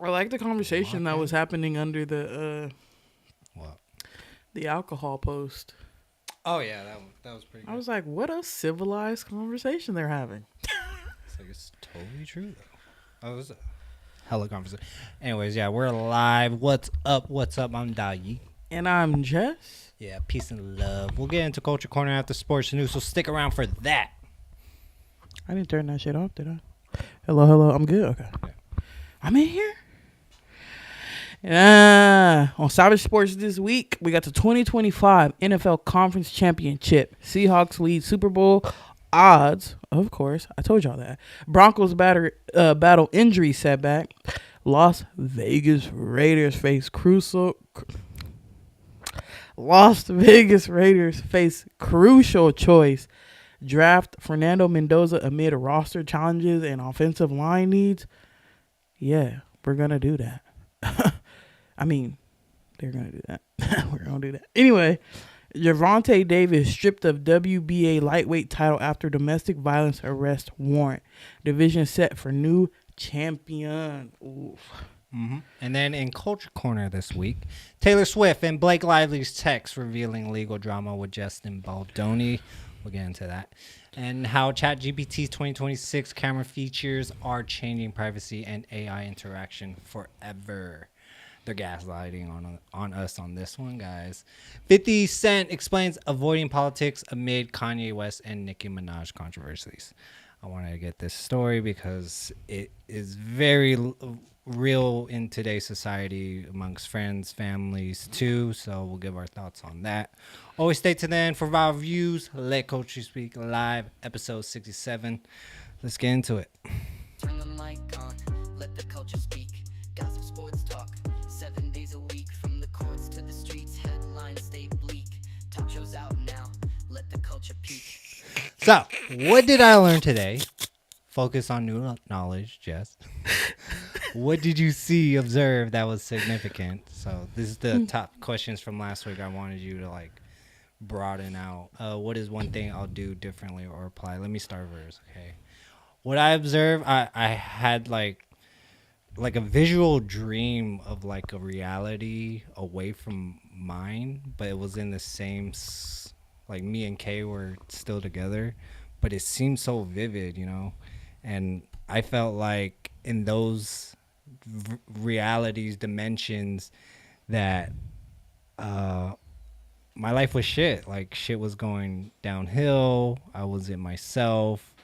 I like the conversation that was happening under What? the alcohol post. Oh yeah, that was pretty good. I was like, what a civilized conversation they're having. It's like it's totally true though. Oh, it was a hella conversation. Anyways, yeah, we're live. What's up? What's up? I'm Dai. And I'm Jess. Yeah, peace and love. We'll get into Culture Corner after sports news, so stick around for that. I didn't turn that shit off, did I? Hello. I'm good. Okay. Yeah. I'm in here. On Savage Sports this week, we got the 2025 NFL Conference Championship. Seahawks lead Super Bowl odds, of course. I told y'all that. Broncos battle injury setback. Las Vegas Raiders face crucial choice. Draft Fernando Mendoza amid roster challenges and offensive line needs. Yeah, we're going to do that. I mean, they're going to do that. We're going to do that. Anyway, Gervonta Davis stripped of WBA lightweight title after domestic violence arrest warrant. Division set for new champion. Oof. Mm-hmm. And then in Culture Corner this week, TaylorSwift and Blake Lively's text revealing legal drama with Justin Baldoni. We'll get into that. And how ChatGPT's 2026 camera features are changing privacy and AI interaction forever. They're gaslighting on us on this one, guys. 50 Cent explains avoiding politics amid Kanye West and Nicki Minaj controversies. I wanted to get this story because it is very real in today's society amongst friends, families, too. So we'll give our thoughts on that. Always stay to the end for our views. Let Culture Speak Live, episode 67. Let's get into it. Turn the mic on, let the culture speak. Gossip, sports talk, 7 days a week. From the courts to the streets, headlines stay bleak. Talk shows out now, let the culture peak. So, what did I learn today? Focus on new knowledge, Jess. What did you see, observe that was significant? So, this is the top questions from last week. I wanted you to broaden out. What is one thing I'll do differently or apply? Let me start first, okay? What I observed, I had like a visual dream of a reality away from mine, but it was in the same, me and Kay were still together, but it seemed so vivid, and I felt like in those realities, dimensions, that my life was shit. Shit was going downhill. I wasn't myself,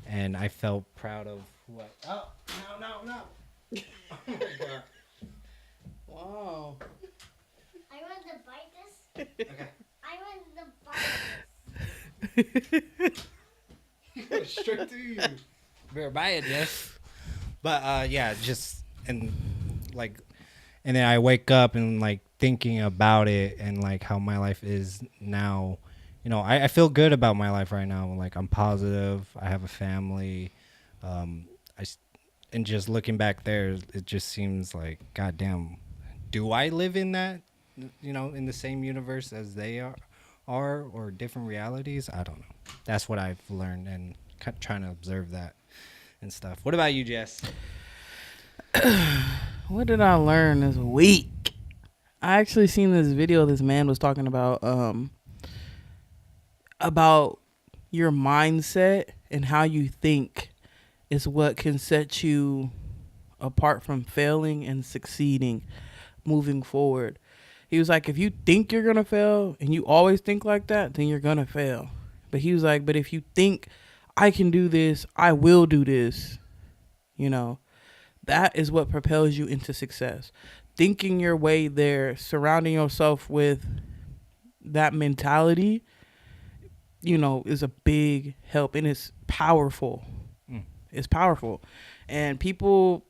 and I felt proud of who I... Oh, no. Oh, my God. Wow. I want to bite this. Okay. I want to bite this. Straight to you. Better buy it, Jess. But, yeah, just... And then I wake up and, thinking about it and, how my life is now... I feel good about my life right now. I'm positive. I have a family. And just looking back there, it just seems like, goddamn, do I live in that, in the same universe as they are or different realities? I don't know. That's what I've learned and trying to observe that and stuff. What about you, Jess? What did I learn this week? I actually seen this video this man was talking about your mindset and how you think is what can set you apart from failing and succeeding moving forward. He was like, if you think you're going to fail and you always think like that, then you're going to fail. But he was like, but if you think I can do this, I will do this, that is what propels you into success. Thinking your way there, surrounding yourself with that mentality, is a big help, and it's powerful. It's powerful. And people,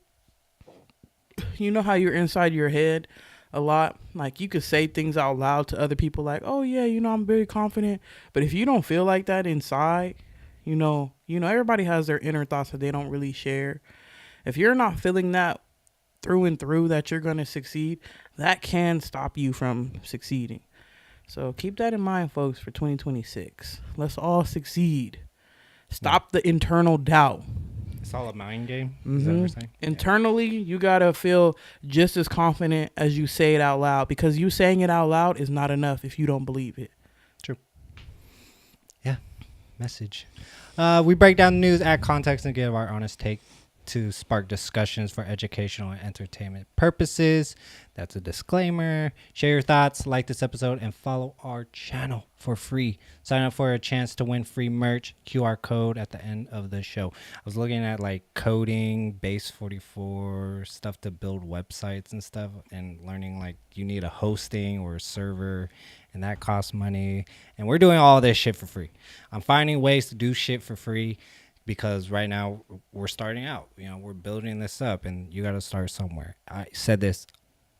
how you're inside your head a lot. You could say things out loud to other people oh, yeah, I'm very confident. But if you don't feel like that inside, everybody has their inner thoughts that they don't really share. If you're not feeling that through and through that you're going to succeed, that can stop you from succeeding. So keep that in mind, folks, for 2026. Let's all succeed. Stop the internal doubt. It's all a mind game. Is that what we're saying? Internally, you gotta feel just as confident as you say it out loud, because you saying it out loud is not enough if you don't believe it. True. Yeah. Message. We break down the news, add context, and give our honest take to spark discussions for educational and entertainment purposes. That's a disclaimer. Share your thoughts, like this episode, and follow our channel for free. Sign up for a chance to win free merch, QR code at the end of the show. I was looking at like coding, base 44, stuff to build websites and stuff, and learning like you need a hosting or a server, and that costs money. And we're doing all this shit for free. I'm finding ways to do shit for free, because right now we're starting out, we're building this up, and you got to start somewhere. I said this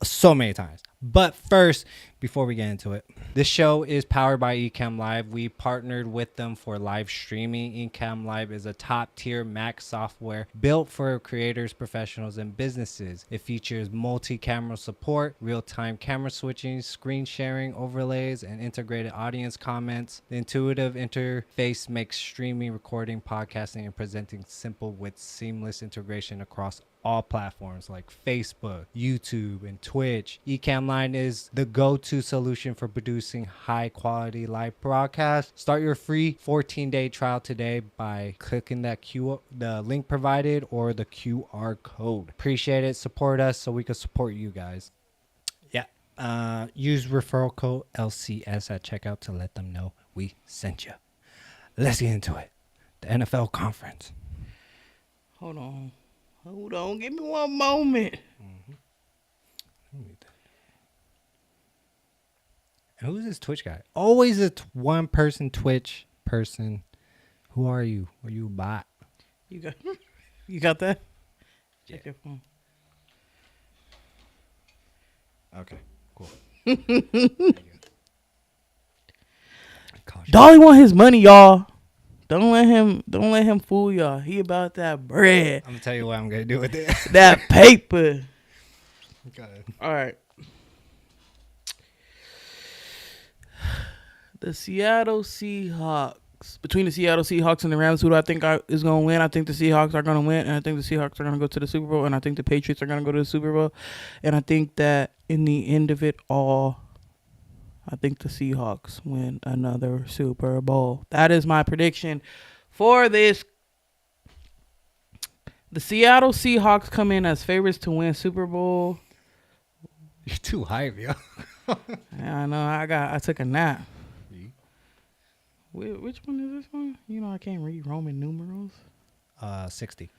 so many times. But first, before we get into it, this show is powered by Ecamm Live. We partnered with them for live streaming. Ecamm Live is a top-tier Mac software built for creators, professionals, and businesses. It features multi-camera support, real-time camera switching, screen sharing, overlays, and integrated audience comments. The intuitive interface makes streaming, recording, podcasting, and presenting simple with seamless integration across all platforms like Facebook, YouTube, and Twitch. Ecamm Live is the go-to solution for producing high-quality live broadcasts. Start your free 14-day trial today by clicking the link provided or the QR code. Appreciate it. Support us so we can support you guys. Yeah. Use referral code LCS at checkout to let them know we sent you. Let's get into it. The NFL conference. Hold on, give me one moment. Who's this Twitch guy? Always a one person Twitch person. Who are you? Are you a bot? You got that? Yeah. Check your phone. Okay, cool. Dolly want his money, y'all. Don't let him fool y'all. He about that bread. I'm gonna tell you what I'm gonna do with it. That paper. Okay. All right. The Seattle Seahawks. Between the Seattle Seahawks and the Rams, who do I think is going to win? I think the Seahawks are going to win, and I think the Seahawks are going to go to the Super Bowl, and I think the Patriots are going to go to the Super Bowl. And I think that in the end of it all, I think the Seahawks win another Super Bowl. That is my prediction for this. The Seattle Seahawks come in as favorites to win Super Bowl. You're too hype, yo. Yeah, I know. I took a nap. Which one is this one? I can't read Roman numerals. 60.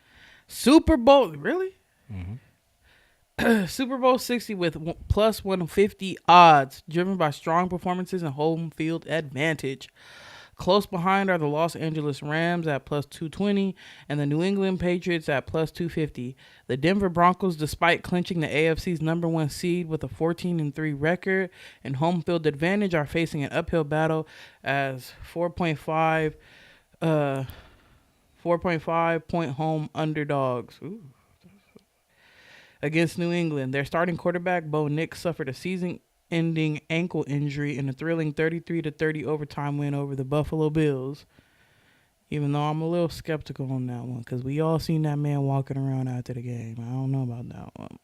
Super Bowl, really? Mm-hmm. Super Bowl 60 with plus 150 odds, driven by strong performances and home field advantage. Close behind are the Los Angeles Rams at plus 220 and the New England Patriots at plus 250. The Denver Broncos, despite clinching the AFC's number one seed with a 14-3 record and home field advantage, are facing an uphill battle as 4.5 point home underdogs. Ooh. Against New England. Their starting quarterback, Bo Nix, suffered a season-ending ankle injury in a thrilling 33-30 overtime win over the Buffalo Bills. Even though I'm a little skeptical on that one, because we all seen that man walking around after the game. I don't know about that one.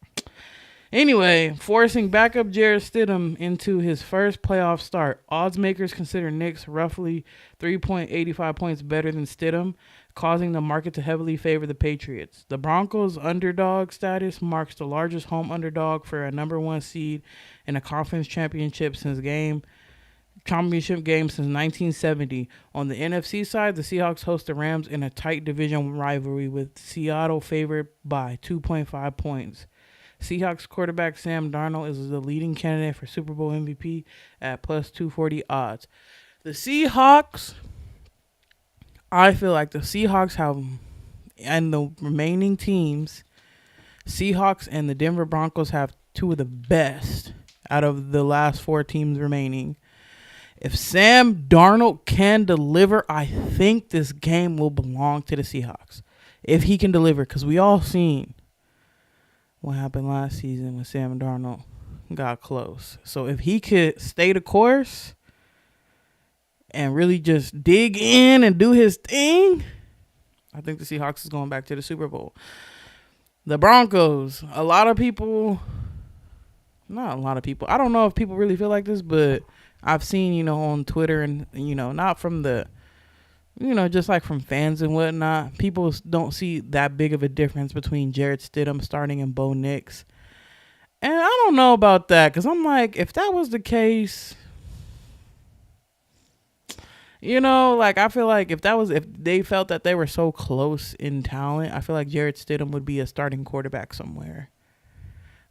Anyway, forcing backup Jarrett Stidham into his first playoff start. Odds makers consider Nix roughly 3.85 points better than Stidham, causing the market to heavily favor the Patriots. The Broncos' underdog status marks the largest home underdog for a number one seed in a conference championship game since 1970. On the NFC side, the Seahawks host the Rams in a tight division rivalry, with Seattle favored by 2.5 points. Seahawks quarterback Sam Darnold is the leading candidate for Super Bowl MVP at plus 240 odds. The Seahawks, I feel like the Seahawks have, and the remaining teams, Seahawks and the Denver Broncos have two of the best out of the last four teams remaining. If Sam Darnold can deliver, I think this game will belong to the Seahawks. If he can deliver, because we all seen what happened last season when Sam Darnold got close. So if he could stay the course and really just dig in and do his thing, I think the Seahawks is going back to the Super Bowl. The Broncos, a lot of people, not a lot of people, I don't know if people really feel like this, but I've seen, you know, on Twitter and, you know, not from the, you know, just like from fans and whatnot, people don't see that big of a difference between Jarrett Stidham starting and Bo Nix. And I don't know about that, because I'm like, if that was the case, you know, like, I feel like if they felt that they were so close in talent, I feel like Jarrett Stidham would be a starting quarterback somewhere.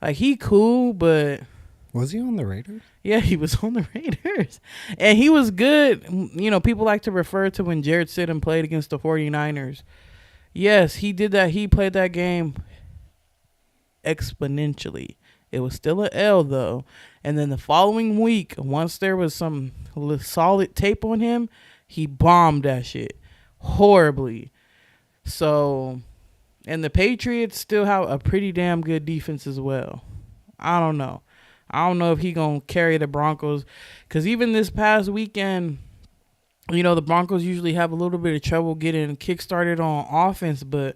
Like, he cool, but... Was he on the Raiders? Yeah, he was on the Raiders. And he was good. You know, people like to refer to when Jarrett Stidham played against the 49ers. Yes, he did that. He played that game exponentially. It was still an L, though. And then the following week, once there was some solid tape on him, he bombed that shit horribly. So, and the Patriots still have a pretty damn good defense as well. I don't know. I don't know if he going to carry the Broncos. Because even this past weekend, you know, the Broncos usually have a little bit of trouble getting kick-started on offense. But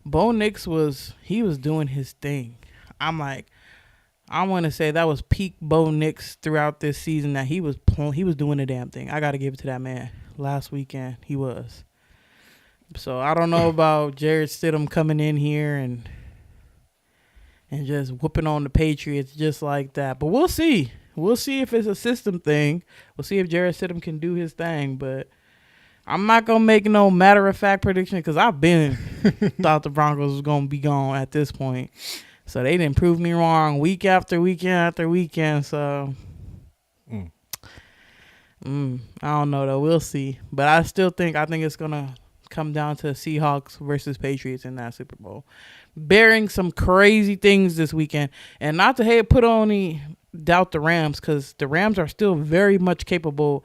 Bo Nix was doing his thing. I'm like, I want to say that was peak Bo Nix throughout this season, that he was doing the damn thing. I got to give it to that man. Last weekend, he was. So I don't know about Jarrett Stidham coming in here and just whooping on the Patriots just like that. But we'll see. We'll see if it's a system thing. We'll see if Jarrett Stidham can do his thing. But I'm not going to make no matter-of-fact prediction, because I've been thought the Broncos was going to be gone at this point. So they didn't prove me wrong week after weekend after weekend. So I don't know, though. We'll see. But I think it's going to come down to Seahawks versus Patriots in that Super Bowl. Bearing some crazy things this weekend. And not to doubt the Rams, because the Rams are still very much capable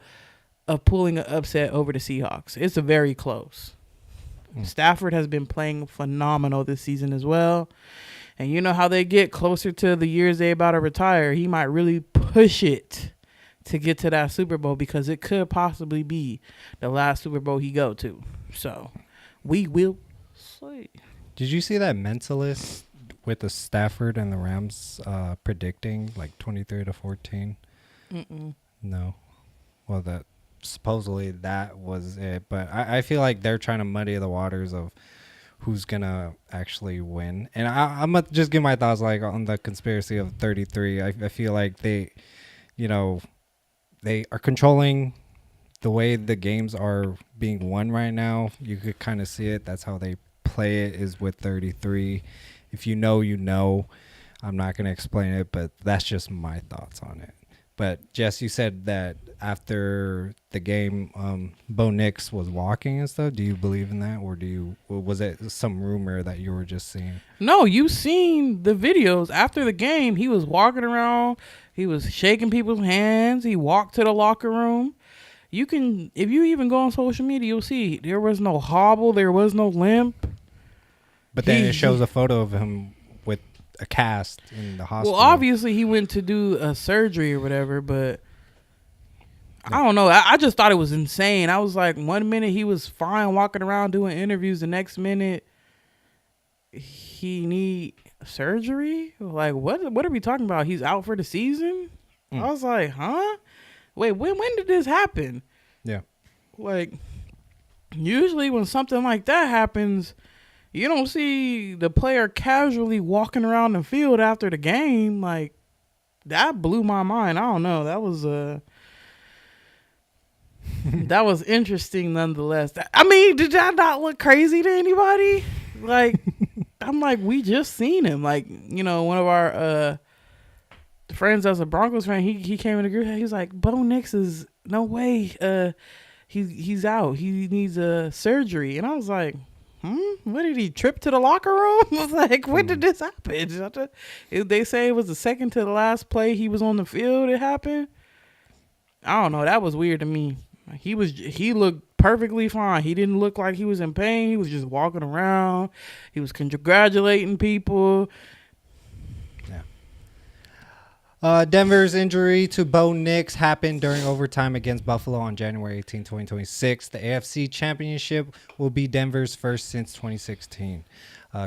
of pulling an upset over the Seahawks. It's a very close. Stafford has been playing phenomenal this season as well. And you know how they get closer to the years they about to retire. He might really push it to get to that Super Bowl, because it could possibly be the last Super Bowl he go to. So we will see. Did you see that Mentalist with the Stafford and the Rams predicting like 23-14? No. Well, that supposedly that was it. But I feel like they're trying to muddy the waters of who's gonna actually win. And I'm gonna just give my thoughts like on the conspiracy of 33. I feel like they are controlling the way the games are being won right now. You could kind of see it. That's how they play it, is with 33. If you know, you know. I'm not gonna explain it, but that's just my thoughts on it. But Jess, you said that after the game, Bo Nix was walking and stuff. Do you believe in that, or was it some rumor that you were just seeing? No, you seen the videos after the game. He was walking around. He was shaking people's hands. He walked to the locker room. You can, if you even go on social media, you'll see there was no hobble. There was no limp. But then it shows a photo of him with a cast in the hospital. Well, obviously he went to do a surgery or whatever, but I don't know. I just thought it was insane. I was like, 1 minute he was fine walking around doing interviews. The next minute he need surgery. Like, what are we talking about? He's out for the season? I was like, huh? Wait, when did this happen? Yeah. Like, usually when something like that happens, you don't see the player casually walking around the field after the game. Like, that blew my mind. I don't know. That was that was interesting nonetheless. I mean, did that not look crazy to anybody? Like, I'm like, we just seen him. Like, you know, one of our friends that's a Broncos fan, he came in the group. He was like, Bo Nix is no way. He's out. He needs a surgery. And I was like, what did he trip to the locker room? I was like, when did this happen? They say it was the second to the last play he was on the field. It happened. I don't know. That was weird to me. He looked perfectly fine. He didn't look like he was in pain. He was just walking around. He was congratulating people. Yeah. Denver's injury to Bo Nix happened during overtime against Buffalo on January 18, 2026. The AFC Championship will be Denver's first since 2016.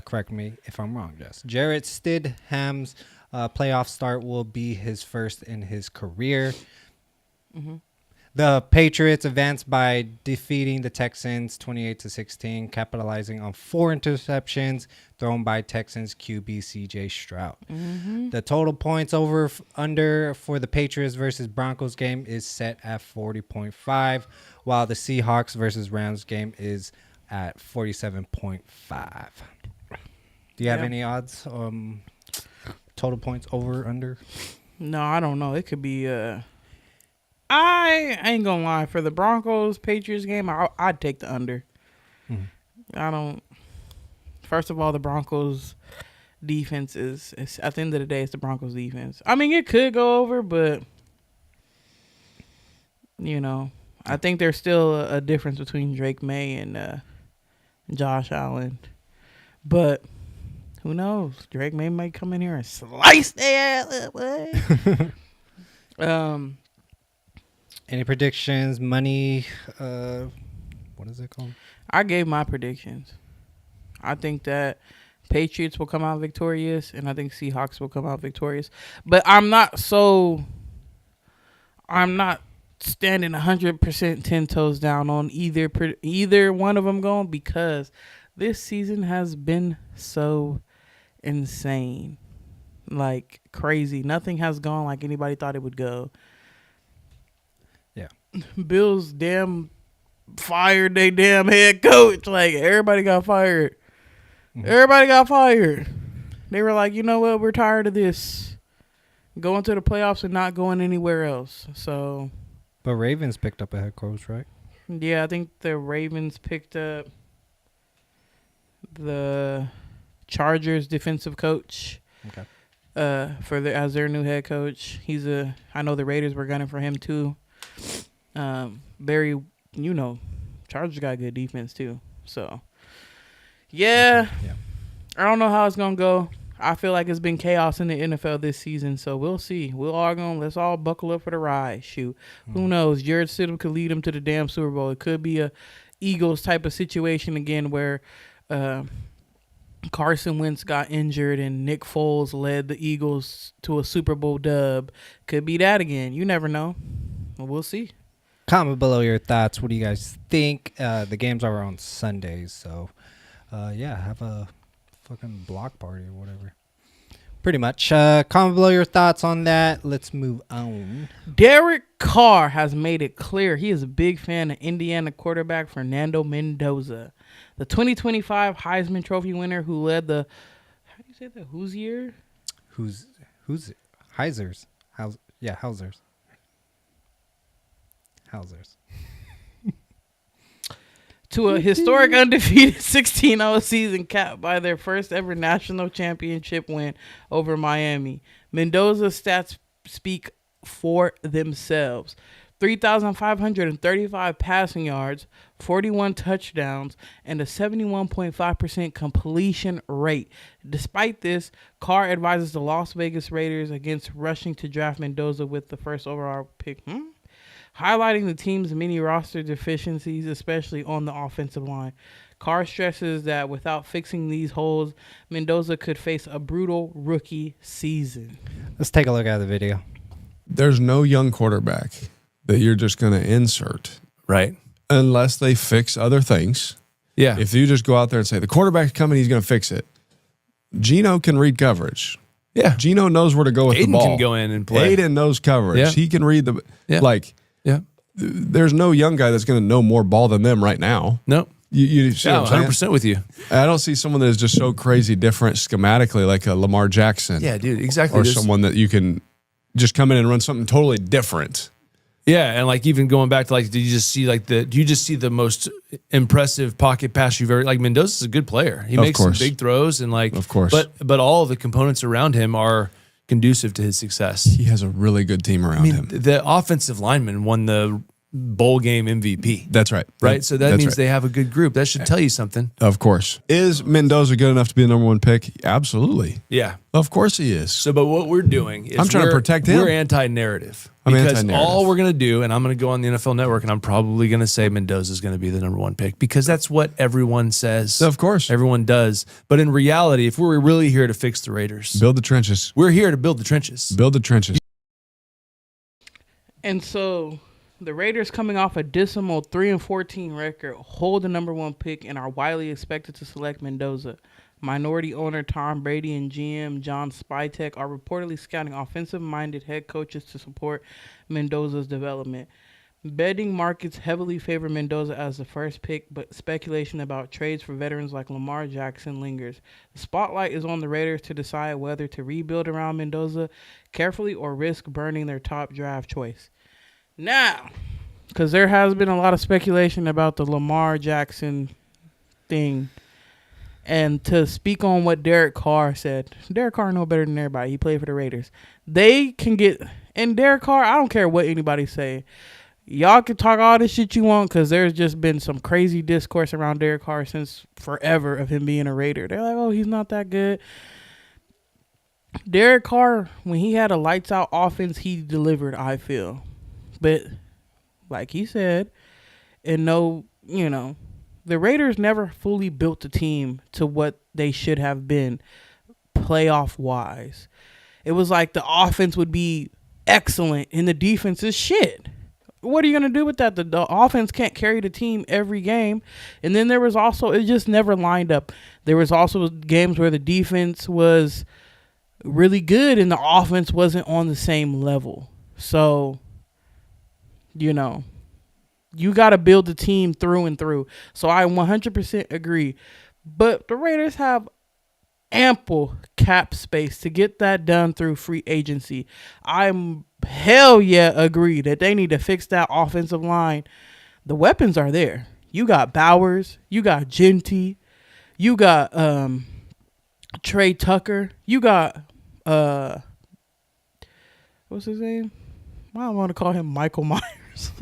Correct me if I'm wrong, Jess. Jarrett Stidham's playoff start will be his first in his career. Mm-hmm. The Patriots advanced by defeating the Texans 28-16, capitalizing on 4 interceptions thrown by Texans QB CJ Stroud. Mm-hmm. The total points under for the Patriots versus Broncos game is set at 40.5, while the Seahawks versus Rams game is at 47.5. Do you have any odds? Total points over, under? No, I don't know. It could be... I ain't gonna lie. For the Broncos Patriots game, I'd take the under. I don't. First of all, the Broncos defense is at the end of the day, it's the Broncos defense. I mean, it could go over, but I think there's still a difference between Drake May and Josh Allen. But who knows? Drake May might come in here and slice their ass. Any predictions? Money? What is it called? I gave my predictions. I think that Patriots will come out victorious, and I think Seahawks will come out victorious. But I'm not standing 100% 10 toes down on either one of them going, because this season has been so insane, like crazy. Nothing has gone like anybody thought it would go. Bills fired their damn head coach. Like, everybody got fired. Everybody got fired. They were like, you know what? We're tired of this. Going to the playoffs and not going anywhere else. So. But Ravens picked up a head coach, right? Yeah, I think the Ravens picked up the Chargers defensive coach. Okay. As their new head coach. I know the Raiders were gunning for him too. Chargers got good defense too. So, yeah. I don't know how it's gonna go. I feel like it's been chaos in the NFL this season, so we'll see. Let's all buckle up for the ride. Shoot, who knows? Jared Stidham could lead them to the damn Super Bowl. It could be a Eagles type of situation again, where Carson Wentz got injured and Nick Foles led the Eagles to a Super Bowl dub. Could be that again. You never know. We'll see. Comment below your thoughts. What do you guys think? The games are on Sundays, so have a fucking block party or whatever. Pretty much. Comment below your thoughts on that. Let's move on. Derek Carr has made it clear he is a big fan of Indiana quarterback Fernando Mendoza, the 2025 Heisman Trophy winner who led the, how do you say that? Whose year? Who's Heisers? Hausers. To a historic undefeated 16-0 season capped by their first ever national championship win over Miami. Mendoza's stats speak for themselves. 3,535 passing yards, 41 touchdowns, and a 71.5% completion rate. Despite this, Carr advises the Las Vegas Raiders against rushing to draft Mendoza with the first overall pick. Highlighting the team's many roster deficiencies, especially on the offensive line. Carr stresses that without fixing these holes, Mendoza could face a brutal rookie season. Let's take a look at the video. There's no young quarterback that you're just going to insert. Right. Unless they fix other things. Yeah. If you just go out there and say, the quarterback's coming, he's going to fix it. Geno can read coverage. Yeah. Geno knows where to go with Aiden the ball. Can go in and play. Aiden knows coverage. Yeah. He can read the... Yeah. Yeah. There's no young guy that's going to know more ball than them right now. Nope. You see what I'm 100% with you. I don't see someone that is just so crazy different schematically, like a Lamar Jackson. Yeah, dude, exactly. Or someone that you can just come in and run something totally different. Yeah, and like even going back to like, do you just see the most impressive pocket pass you've ever? Like Mendoza's a good player. He makes some big throws and like, of course. But all of the components around him are conducive to his success. He has a really good team around him. The offensive lineman won the bowl game MVP. That's right. Right? So that means they have a good group. That should tell you something. Of course. Is Mendoza good enough to be the number one pick? Absolutely. Yeah. Of course he is. So, but what we're doing is I'm trying to protect him. We're anti-narrative. Because all we're going to do, and I'm going to go on the NFL Network, and I'm probably going to say Mendoza is going to be the number one pick because that's what everyone says. Of course. Everyone does. But in reality, if we're really here to fix the Raiders, build the trenches. We're here to build the trenches. Build the trenches. And so the Raiders, coming off a dismal 3-14 record, hold the number one pick and are widely expected to select Mendoza. Minority owner Tom Brady and GM John Spytek are reportedly scouting offensive-minded head coaches to support Mendoza's development. Betting markets heavily favor Mendoza as the first pick, but speculation about trades for veterans like Lamar Jackson lingers. The spotlight is on the Raiders to decide whether to rebuild around Mendoza carefully or risk burning their top draft choice. Now, because there has been a lot of speculation about the Lamar Jackson thing, and to speak on what Derek Carr said, Derek Carr know better than everybody. He played for the Raiders. They can get, and Derek Carr, I don't care what anybody say. Y'all can talk all this shit you want because there's just been some crazy discourse around Derek Carr since forever of him being a Raider. They're like, oh, he's not that good. Derek Carr, when he had a lights out offense, he delivered, I feel. But like he said, and no, you know, the Raiders never fully built the team to what they should have been playoff-wise. It was like the offense would be excellent and the defense is shit. What are you going to do with that? The offense can't carry the team every game. And then there was also, it just never lined up. There was also games where the defense was really good and the offense wasn't on the same level. So, you know, you got to build the team through and through. So I 100% agree. But the Raiders have ample cap space to get that done through free agency. I'm hell yeah agree that they need to fix that offensive line. The weapons are there. You got Bowers. You got Genty. You got Trey Tucker. You got what's his name? I don't want to call him Michael Myers.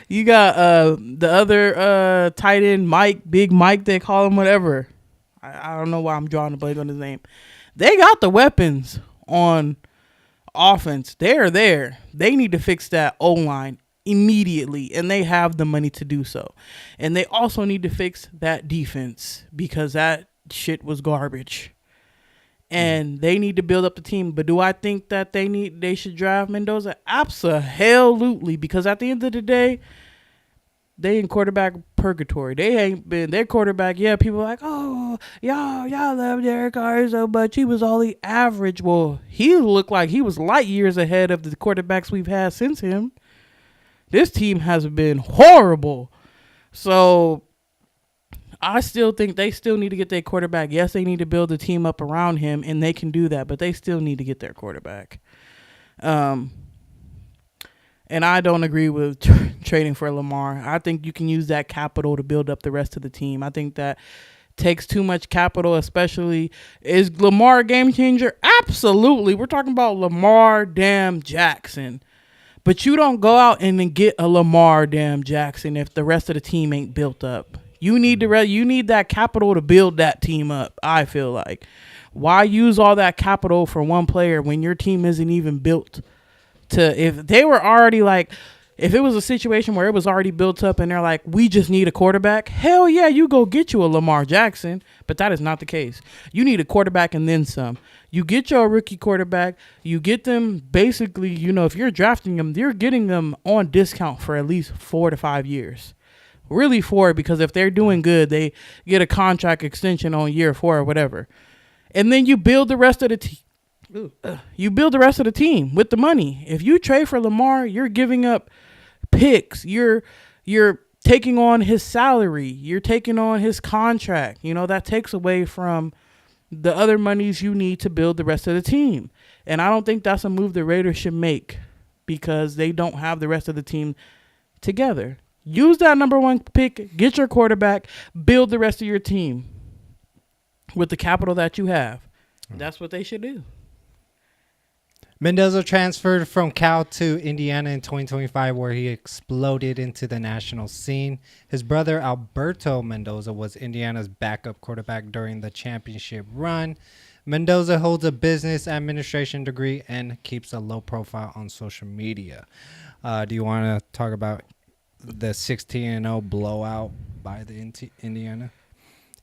You got the other tight end, Big Mike, they call him whatever. I don't know why I'm drawing a blank on his name. They got the weapons on offense. They're there. They need to fix that O-line immediately, and they have the money to do so. And they also need to fix that defense because that shit was garbage. And they need to build up the team. But do I think that they should draft Mendoza? Absolutely. Because at the end of the day, they in quarterback purgatory. They ain't been their quarterback. Yeah, people are like, oh, y'all love Derek Carr so much. He was only average. Well, he looked like he was light years ahead of the quarterbacks we've had since him. This team has been horrible. So I still think they still need to get their quarterback. Yes, they need to build a team up around him, and they can do that, but they still need to get their quarterback. And I don't agree with trading for Lamar. I think you can use that capital to build up the rest of the team. I think that takes too much capital, especially. Is Lamar a game changer? Absolutely. We're talking about Lamar damn Jackson. But you don't go out and then get a Lamar damn Jackson if the rest of the team ain't built up. You need that capital to build that team up, I feel like. Why use all that capital for one player when your team isn't even built to, if they were already like, if it was a situation where it was already built up and they're like, we just need a quarterback, hell yeah, you go get you a Lamar Jackson. But that is not the case. You need a quarterback and then some. You get your rookie quarterback, you get them basically, you know, if you're drafting them, you're getting them on discount for at least 4 to 5 years. Really 4, because if they're doing good, they get a contract extension on year 4 or whatever. And then you build the rest of the team. You build the rest of the team with the money. If you trade for Lamar, you're giving up picks. You're taking on his salary. You're taking on his contract. You know, that takes away from the other monies you need to build the rest of the team. And I don't think that's a move the Raiders should make because they don't have the rest of the team together. Use that number 1 pick, get your quarterback, build the rest of your team with the capital that you have. That's what they should do. Mendoza transferred from Cal to Indiana in 2025, where he exploded into the national scene. His brother Alberto Mendoza was Indiana's backup quarterback during the championship run. Mendoza holds a business administration degree and keeps a low profile on social media. Do you want to talk about the 16-0 blowout by the Indiana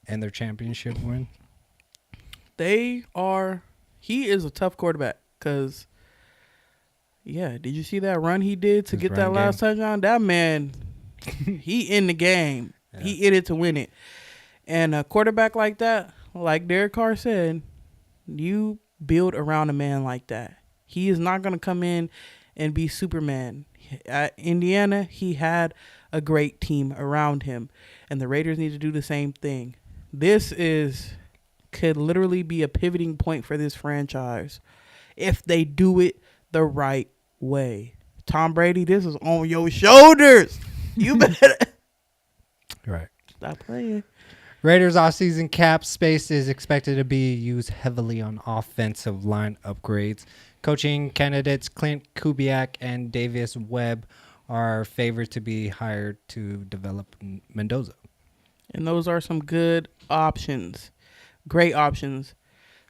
and their championship win? He is a tough quarterback because, did you see that run he did to get that last touchdown? That man, he in the game. Yeah. He in it to win it. And a quarterback like that, like Derek Carr said, you build around a man like that. He is not going to come in and be Superman. At Indiana, he had a great team around him, and the Raiders need to do the same thing. This could literally be a pivoting point for this franchise if they do it the right way. Tom Brady, this is on your shoulders. You better right. Stop playing. Raiders offseason cap space is expected to be used heavily on offensive line upgrades. Coaching candidates Clint Kubiak and Davis Webb are favored to be hired to develop Mendoza. And those are some good options. Great options.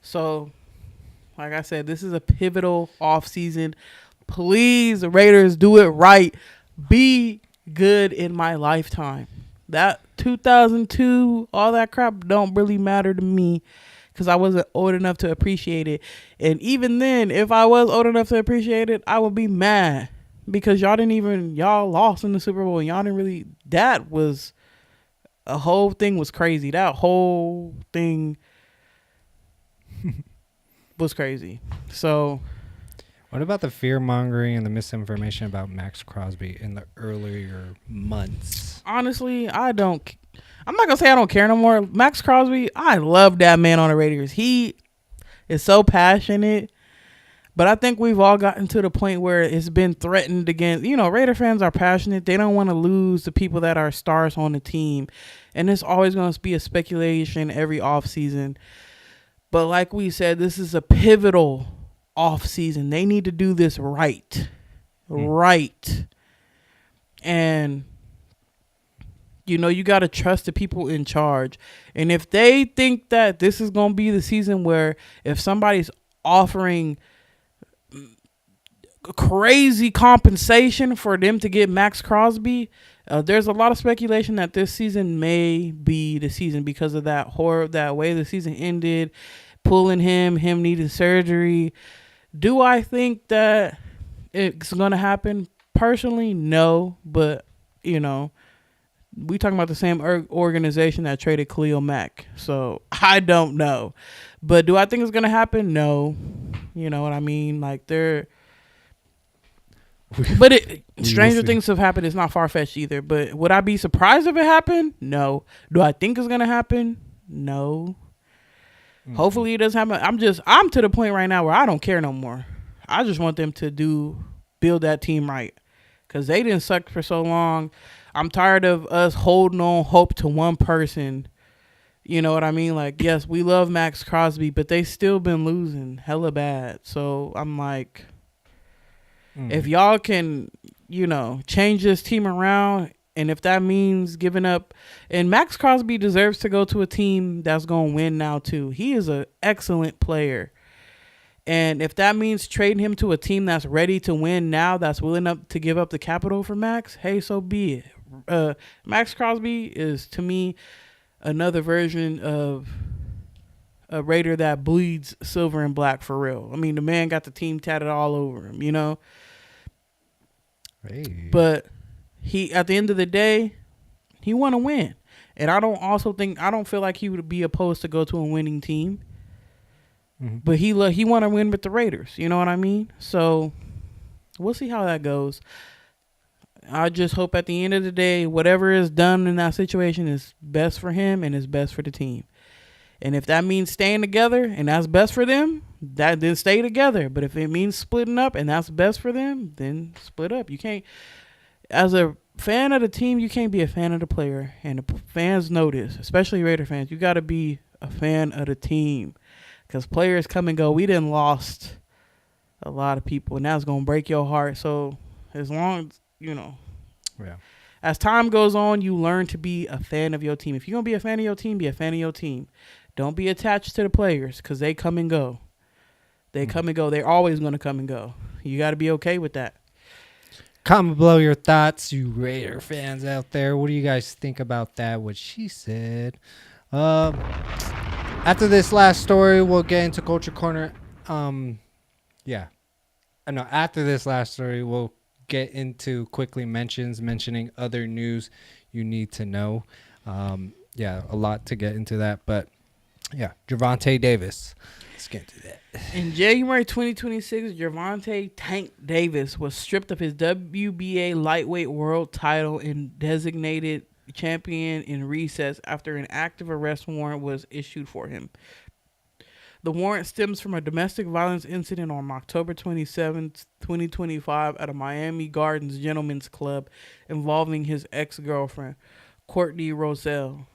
So, like I said, this is a pivotal offseason. Please, Raiders, do it right. Be good in my lifetime. That 2002, all that crap don't really matter to me because I wasn't old enough to appreciate it. And even then, if I was old enough to appreciate it, I would be mad because y'all lost in the Super Bowl and y'all didn't really, a whole thing was crazy. That whole thing was crazy. So, what about the fear mongering and the misinformation about Max Crosby in the earlier months? Honestly, I'm not gonna say I don't care no more. Max Crosby, I love that man on the Raiders. He is so passionate. But I think we've all gotten to the point where it's been threatened against, Raider fans are passionate. They don't want to lose the people that are stars on the team. And it's always going to be a speculation every offseason. But like we said, this is a pivotal offseason. They need to do this right. Right. And, you got to trust the people in charge. And if they think that this is going to be the season where if somebody's offering crazy compensation for them to get Max Crosby, there's a lot of speculation that this season may be the season because of that way the season ended, pulling him needing surgery. Do I think that it's gonna happen? Personally, no, but we talking about the same organization that traded Khalil Mack, so I don't know. But do I think it's gonna happen? No. You know what I mean? Like but stranger things have happened. It's not far-fetched either. But would I be surprised if it happened? No. Do I think it's gonna happen? No. Mm-hmm. Hopefully it doesn't happen. I'm to the point right now where I don't care no more. I just want them to build that team right, because they didn't suck for so long. I'm tired of us holding on hope to one person. You know what I mean? Like, yes, we love Max Crosby, but they still been losing hella bad. So I'm like, if y'all can, change this team around, and if that means giving up, and Max Crosby deserves to go to a team that's going to win now too. He is an excellent player. And if that means trading him to a team that's ready to win now, that's willing to give up the capital for Max, hey, so be it. Max Crosby is, to me, another version of a Raider that bleeds silver and black for real. I mean, the man got the team tatted all over him, Hey. But he, at the end of the day, he want to win. And I don't feel like he would be opposed to go to a winning team. Mm-hmm. But he want to win with the Raiders. You know what I mean? So we'll see how that goes. I just hope at the end of the day, whatever is done in that situation is best for him and is best for the team. And if that means staying together and that's best for them, then stay together. But if it means splitting up and that's best for them, then split up. You can't, as a fan of the team, you can't be a fan of the player. And the fans know this, especially Raider fans. You got to be a fan of the team, because players come and go. We done lost a lot of people, and that's gonna break your heart. So as long as Yeah. as time goes on, you learn to be a fan of your team. If you're gonna be a fan of your team, be a fan of your team. Don't be attached to the players because they come and go. They come and go. They're always gonna come and go. You got to be okay with that. Comment below your thoughts, you Raider fans out there. What do you guys think about that? What she said. After this last story, we'll get into Culture Corner. Yeah. No, after this last story, we'll get into quickly mentioning other news you need to know. Yeah, a lot to get into that. But, yeah, Gervonta Davis. Let's get into that. In January 2026, Gervonta Tank Davis was stripped of his WBA lightweight world title and designated champion in recess after an active arrest warrant was issued for him. The warrant stems from a domestic violence incident on October 27, 2025 at a Miami Gardens Gentlemen's Club involving his ex-girlfriend, Courtney Roselle.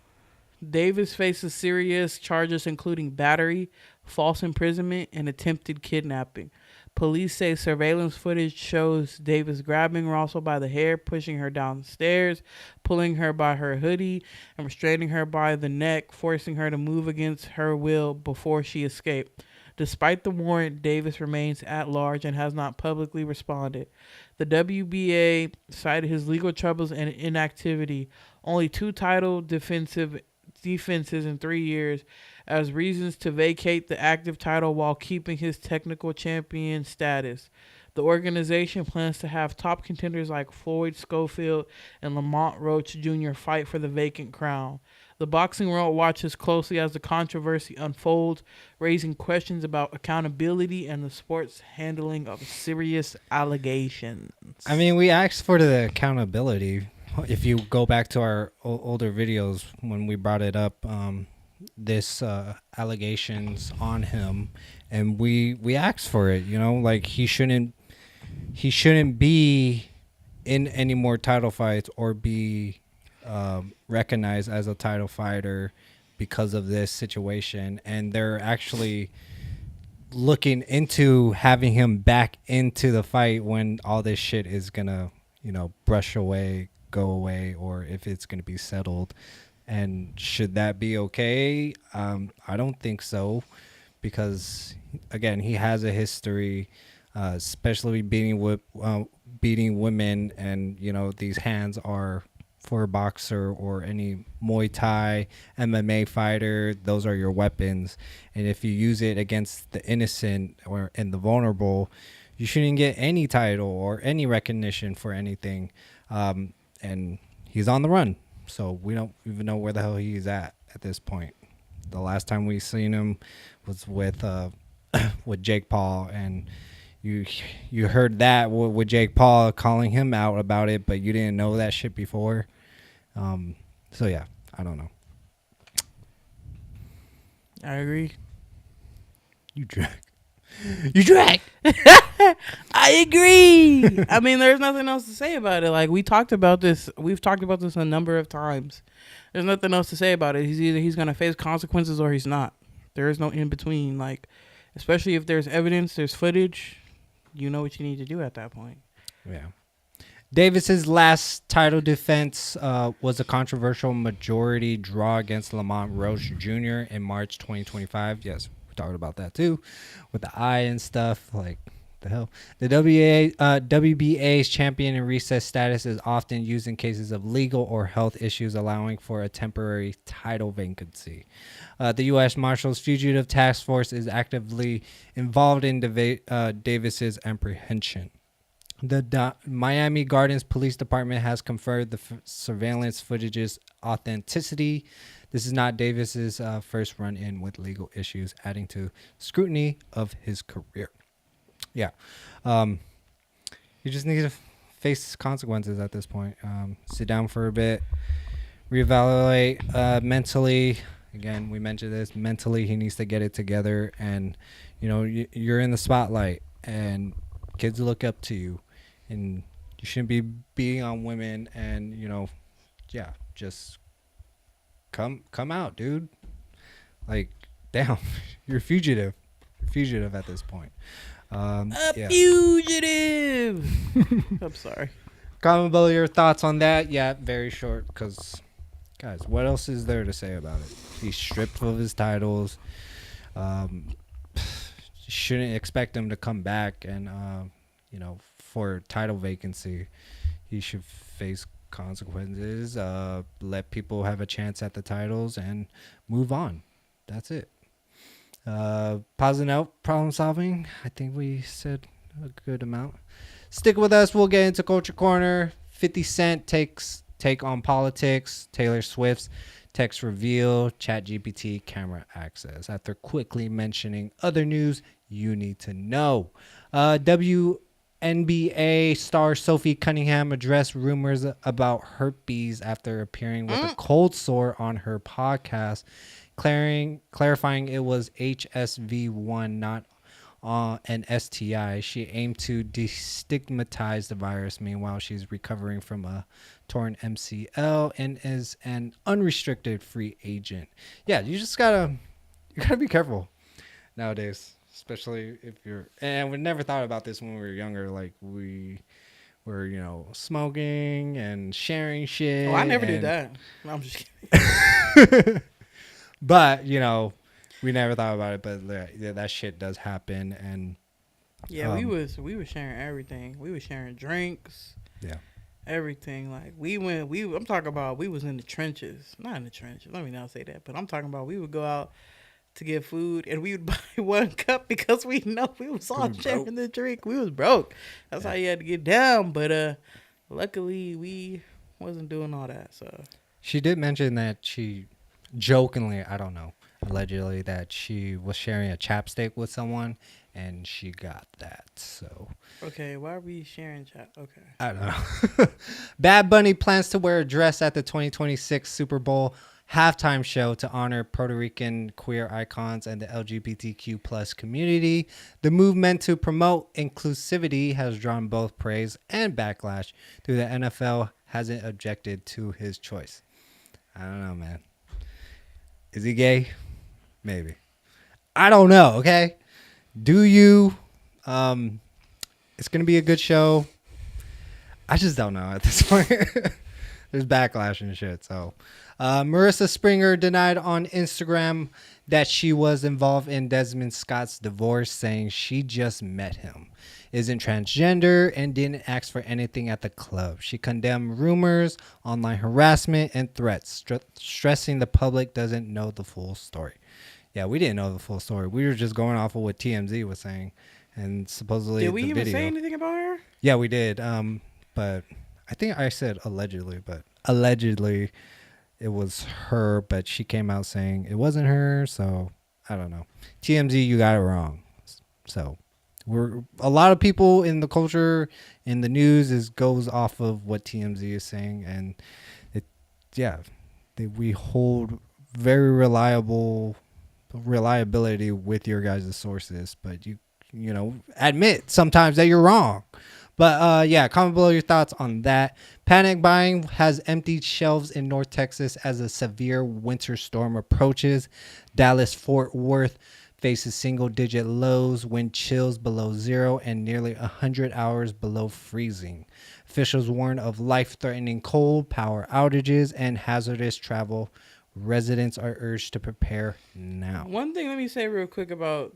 Davis faces serious charges including battery, false imprisonment, and attempted kidnapping. Police say surveillance footage shows Davis grabbing Russell by the hair, pushing her downstairs, pulling her by her hoodie, and restraining her by the neck, forcing her to move against her will before she escaped. Despite the warrant, Davis remains at large and has not publicly responded. The WBA cited his legal troubles and inactivity, only 2 title defenses in 3 years, as reasons to vacate the active title while keeping his technical champion status. The organization plans to have top contenders like Floyd Schofield and Lamont Roach Jr. fight for the vacant crown. The boxing world watches closely as the controversy unfolds, raising questions about accountability and the sport's handling of serious allegations. I mean, we asked for the accountability. If you go back to our older videos when we brought it up, this allegations on him, and we asked for it. Like he shouldn't be in any more title fights or be recognized as a title fighter because of this situation. And they're actually looking into having him back into the fight when all this shit is gonna brush away, go away, or if it's gonna be settled. And should that be okay? I don't think so, because again, he has a history, especially beating women, and these hands are for a boxer or any Muay Thai, MMA fighter. Those are your weapons, and if you use it against the innocent and the vulnerable, you shouldn't get any title or any recognition for anything. And he's on the run. So we don't even know where the hell he's at this point. The last time we seen him was with Jake Paul, and you heard that with Jake Paul calling him out about it, but you didn't know that shit before. So yeah, I don't know. I agree. You drag. You drag. I agree. I mean, there's nothing else to say about it. Like, we talked about this. We've talked about this a number of times. There's nothing else to say about it. He's going to face consequences or he's not. There is no in between. Like, especially if there's evidence, there's footage, you know what you need to do at that point. Yeah. Davis's last title defense was a controversial majority draw against Lamont Roach Jr. in March 2025. Yes, we talked about that too, with the eye and stuff. Like, the hell. The WBA's champion in recess status is often used in cases of legal or health issues, allowing for a temporary title vacancy. The U.S. Marshals Fugitive Task Force is actively involved in Davis's apprehension. The Miami Gardens Police Department has confirmed the surveillance footage's authenticity. This is not Davis's first run-in with legal issues, adding to scrutiny of his career. Yeah. You just need to face consequences at this point. Sit down for a bit, reevaluate mentally. Again, we mentioned this. Mentally, he needs to get it together. And, you're in the spotlight, and kids look up to you. And you shouldn't be beating on women, and just come out, dude. Like, damn, you're fugitive at this point. Fugitive. I'm sorry. Comment below your thoughts on that. Yeah, very short because, guys, what else is there to say about it? He's stripped of his titles. Shouldn't expect him to come back and, for title vacancy, he should face consequences. Let people have a chance at the titles and move on. That's it. Positive note, problem solving. I think we said a good amount. Stick with us. We'll get into Culture Corner. 50 Cent take on politics. Taylor Swift's text reveal. ChatGPT camera access. After quickly mentioning other news you need to know. WNBA star Sophie Cunningham addressed rumors about herpes after appearing with a cold sore on her podcast, clarifying it was HSV1, not an STI. She aimed to destigmatize the virus. Meanwhile, she's recovering from a torn MCL and is an unrestricted free agent. Yeah, you gotta be careful nowadays, especially if you're. And we never thought about this when we were younger. Like we were, smoking and sharing shit. Oh, I never did that. No, I'm just kidding. But we never thought about it, but that shit does happen, and yeah, we was sharing everything. We was sharing drinks, everything. Like I'm talking about we was in the trenches, not in the trenches. Let me not say that, but I'm talking about we would go out to get food and we would buy one cup because we know we was all sharing the drink. We was broke. That's how you had to get down. But luckily we wasn't doing all that. So she did mention that she jokingly, I don't know, allegedly that she was sharing a chapstick with someone and she got that. So okay, why are we sharing chat? Okay, I don't know. Bad Bunny plans to wear a dress at the 2026 Super Bowl halftime show to honor Puerto Rican queer icons and the LGBTQ plus community. The move, meant to promote inclusivity, has drawn both praise and backlash, though the NFL hasn't objected to his choice. I don't know, man. Is he gay? Maybe. I don't know, okay? Do you? It's going to be a good show. I just don't know at this point. There's backlash and shit. So, Marissa Springer denied on Instagram that she was involved in Desmond Scott's divorce, saying she just met him, isn't transgender, and didn't ask for anything at the club. She condemned rumors, online harassment, and threats, stressing the public doesn't know the full story. Yeah, we didn't know the full story. We were just going off of what TMZ was saying, and supposedly did we the even video. say anything about her? Yeah, we did. But I think I said allegedly, but allegedly it was her, but she came out saying it wasn't her. So I don't know. TMZ, you got it wrong. So a lot of people in the culture, in the news, goes off of what TMZ is saying, and we hold very reliability with your guys' sources, but you admit sometimes that you're wrong. But comment below your thoughts on that. Panic buying has emptied shelves in North Texas as a severe winter storm approaches. Dallas-Fort Worth faces single-digit lows, wind chills below zero, and nearly 100 hours below freezing. Officials warn of life-threatening cold, power outages, and hazardous travel. Residents are urged to prepare now. One thing, let me say real quick about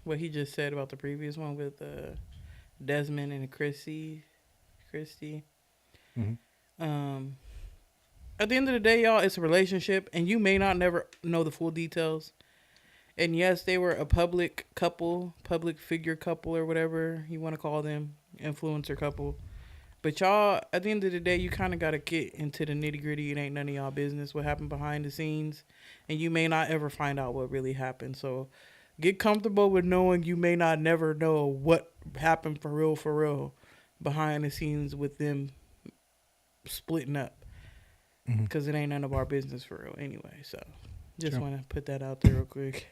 what he just said about the previous one with Desmond and Christy. Mm-hmm. At the end of the day, y'all, it's a relationship, and you may not never know the full details. And yes, they were a public figure couple, or whatever you want to call them, influencer couple. But y'all, at the end of the day, you kind of got to get into the nitty gritty. It ain't none of y'all business what happened behind the scenes, and you may not ever find out what really happened. So get comfortable with knowing you may not never know what happened for real behind the scenes with them splitting up, because it ain't none of our business for real anyway. So just want to put that out there real quick.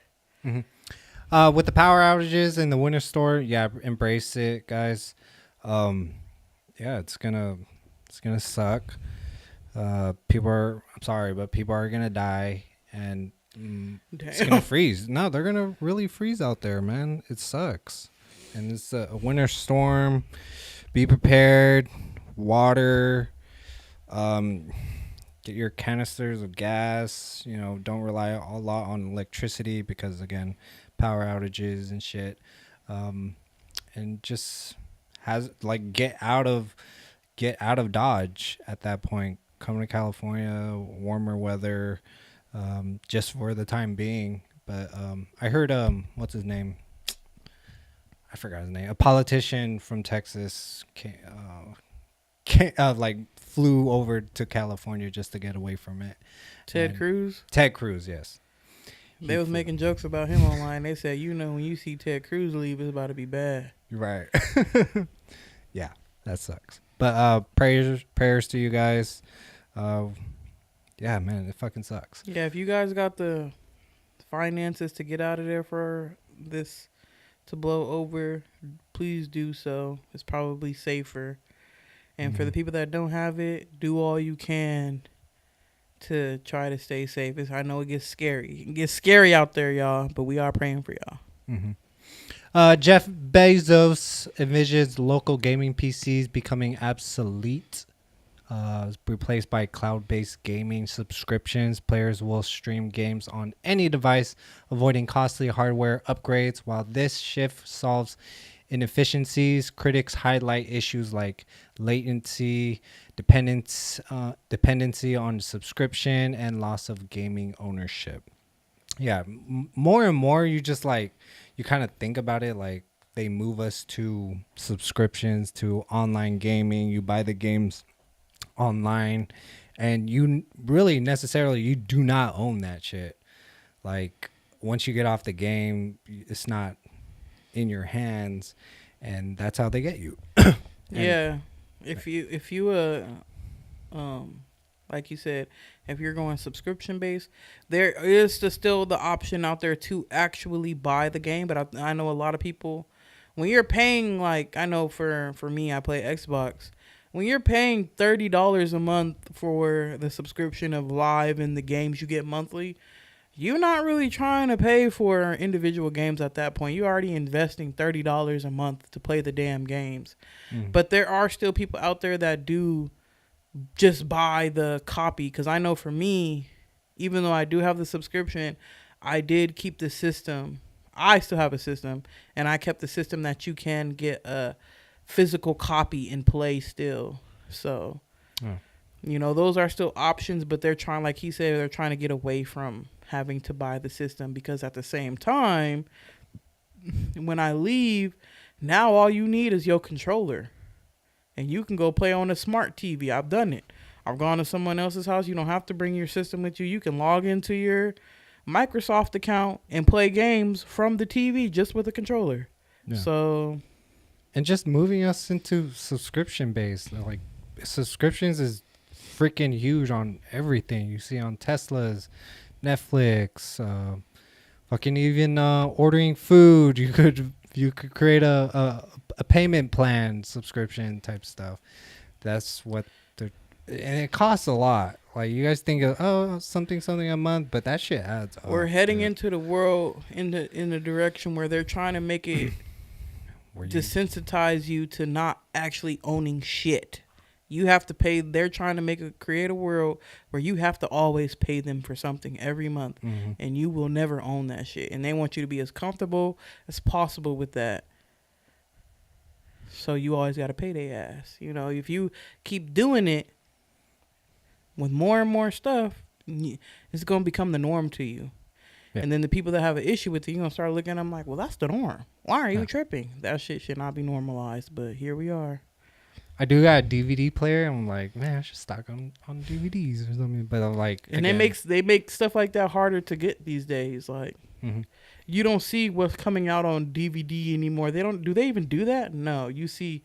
Mm-hmm. With the power outages in the winter storm, embrace it, guys. It's gonna suck. People are gonna die, and it's gonna freeze. No, they're gonna really freeze out there, man. It sucks. and it's a winter storm. Be prepared. Water. Get your canisters of gas. Don't rely a lot on electricity because, again, power outages and shit. And just get out of Dodge at that point. Come to California, warmer weather, just for the time being. But I heard what's his name? I forgot his name. A politician from Texas flew over to California just to get away from it. Ted Cruz? Ted Cruz, yes. They was making jokes about him online. They said, when you see Ted Cruz leave, it's about to be bad. Right. Yeah, that sucks. But prayers to you guys. Yeah, man, it fucking sucks. Yeah, if you guys got the finances to get out of there for this to blow over, please do so. It's probably safer. And for the people that don't have it, do all you can to try to stay safe. I know it gets scary. It gets scary out there, y'all, but we are praying for y'all. Jeff Bezos envisions local gaming PCs becoming obsolete. Replaced by cloud-based gaming subscriptions. Players will stream games on any device, avoiding costly hardware upgrades. While this shift solves inefficiencies, critics highlight issues like latency, dependency on subscription, and loss of gaming ownership. Yeah, more and more you kind of think about it like they move us to subscriptions, to online gaming. You buy the games online, and you really you do not own that shit. Like, once you get off the game, it's not in your hands, and that's how they get you. Yeah, if you like you said, if you're going subscription based, there is still the option out there to actually buy the game. But I know a lot of people, when you're paying, like, I know for me, I play Xbox. When you're paying $30 a month for the subscription of Live and the games you get monthly, you're not really trying to pay for individual games at that point. You're already investing $30 a month to play the damn games. But there are still people out there that do just buy the copy. Because I know for me, even though I do have the subscription, I did keep the system. I still have a system, and I kept the system that you can get a physical copy and play still. So, those are still options, but they're trying, like he said, they're trying to get away from having to buy the system, because at the same time, when I leave, now all you need is your controller, and you can go play on a smart TV. I've done it. I've gone to someone else's house. You don't have to bring your system with you. You can log into your Microsoft account and play games from the TV just with a controller. Yeah. So, and just moving us into subscription based, like, subscriptions is freaking huge on everything. You see on Teslas, Netflix, fucking even ordering food. You could create a payment plan subscription type stuff. That's what and it costs a lot. Like, you guys think of something a month, but that shit adds up. We're heading into the world in the direction where they're trying to make it desensitize you to not actually owning shit. You have to pay. They're trying to create a world where you have to always pay them for something every month, and you will never own that shit. And they want you to be as comfortable as possible with that. So you always got to pay their ass. If you keep doing it with more and more stuff, it's going to become the norm to you. Yeah. And then the people that have an issue with it, you're going to start looking at them like, well, that's the norm. Why are you tripping? That shit should not be normalized, but here we are. I do got a DVD player. I'm like, man, I should stock on DVDs or something. But I'm like, and they make stuff like that harder to get these days. Like, you don't see what's coming out on DVD anymore. Do they even do that? No, you see,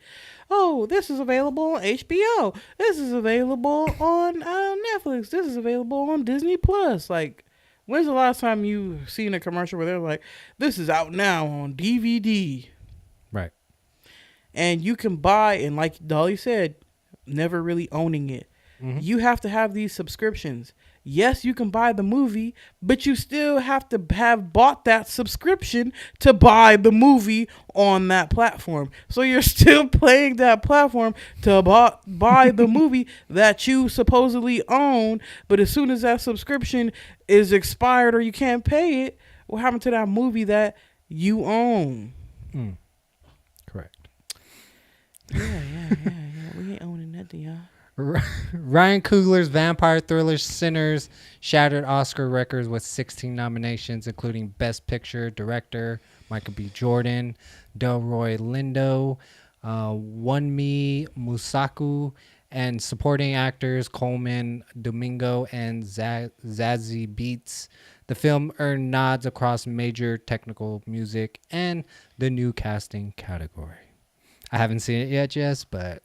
this is available on HBO. This is available on Netflix. This is available on Disney Plus. Like, when's the last time you seen a commercial where they're like, this is out now on DVD? Right. And you can buy, and like Dolly said, never really owning it. You have to have these subscriptions. yes, you can buy the movie, but you still have to have bought that subscription to buy the movie on that platform. So you're still paying that platform to buy the movie that you supposedly own. But as soon as that subscription is expired or you can't pay it, what happened to that movie that you own? Correct. Yeah. We ain't owning nothing, y'all. Ryan Coogler's vampire thriller Sinners shattered Oscar records with 16 nominations, including Best Picture, Director Michael B. Jordan, Delroy Lindo, Wunmi Musaku, and supporting actors Coleman Domingo and Zazie Beetz. The film earned nods across major technical music and the new casting category. I haven't seen it yet, Jess, but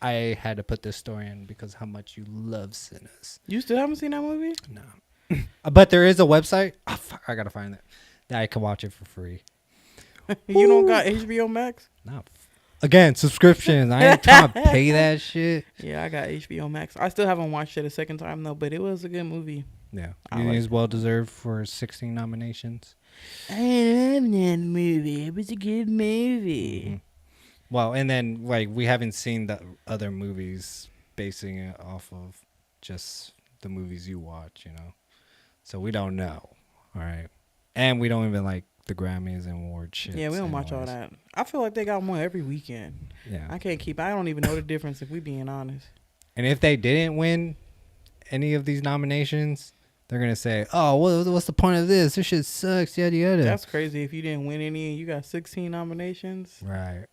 I had to put this story in because how much you love Sinners. You still haven't seen that movie? No. But there is a website. Oh, fuck, I got to find it. That I can watch it for free. You don't got HBO Max? No. Again, subscriptions. I ain't trying to pay that shit. Yeah, I got HBO Max. I still haven't watched it a second time, though, but it was a good movie. Yeah. You think it's well-deserved for 16 nominations? I love that movie. It was a good movie. Mm-hmm. Well, and then, like, we haven't seen the other movies basing it off of just the movies you watch, you know? So we don't know, all right? And we don't even like the Grammys and award shit. Yeah, we don't watch all that. I feel like they got one every weekend. Yeah. I don't even know the difference if we being honest. And if they didn't win any of these nominations, they're going to say, oh, what's the point of this? This shit sucks, yada, yada. That's crazy if you didn't win any and you got 16 nominations. Right.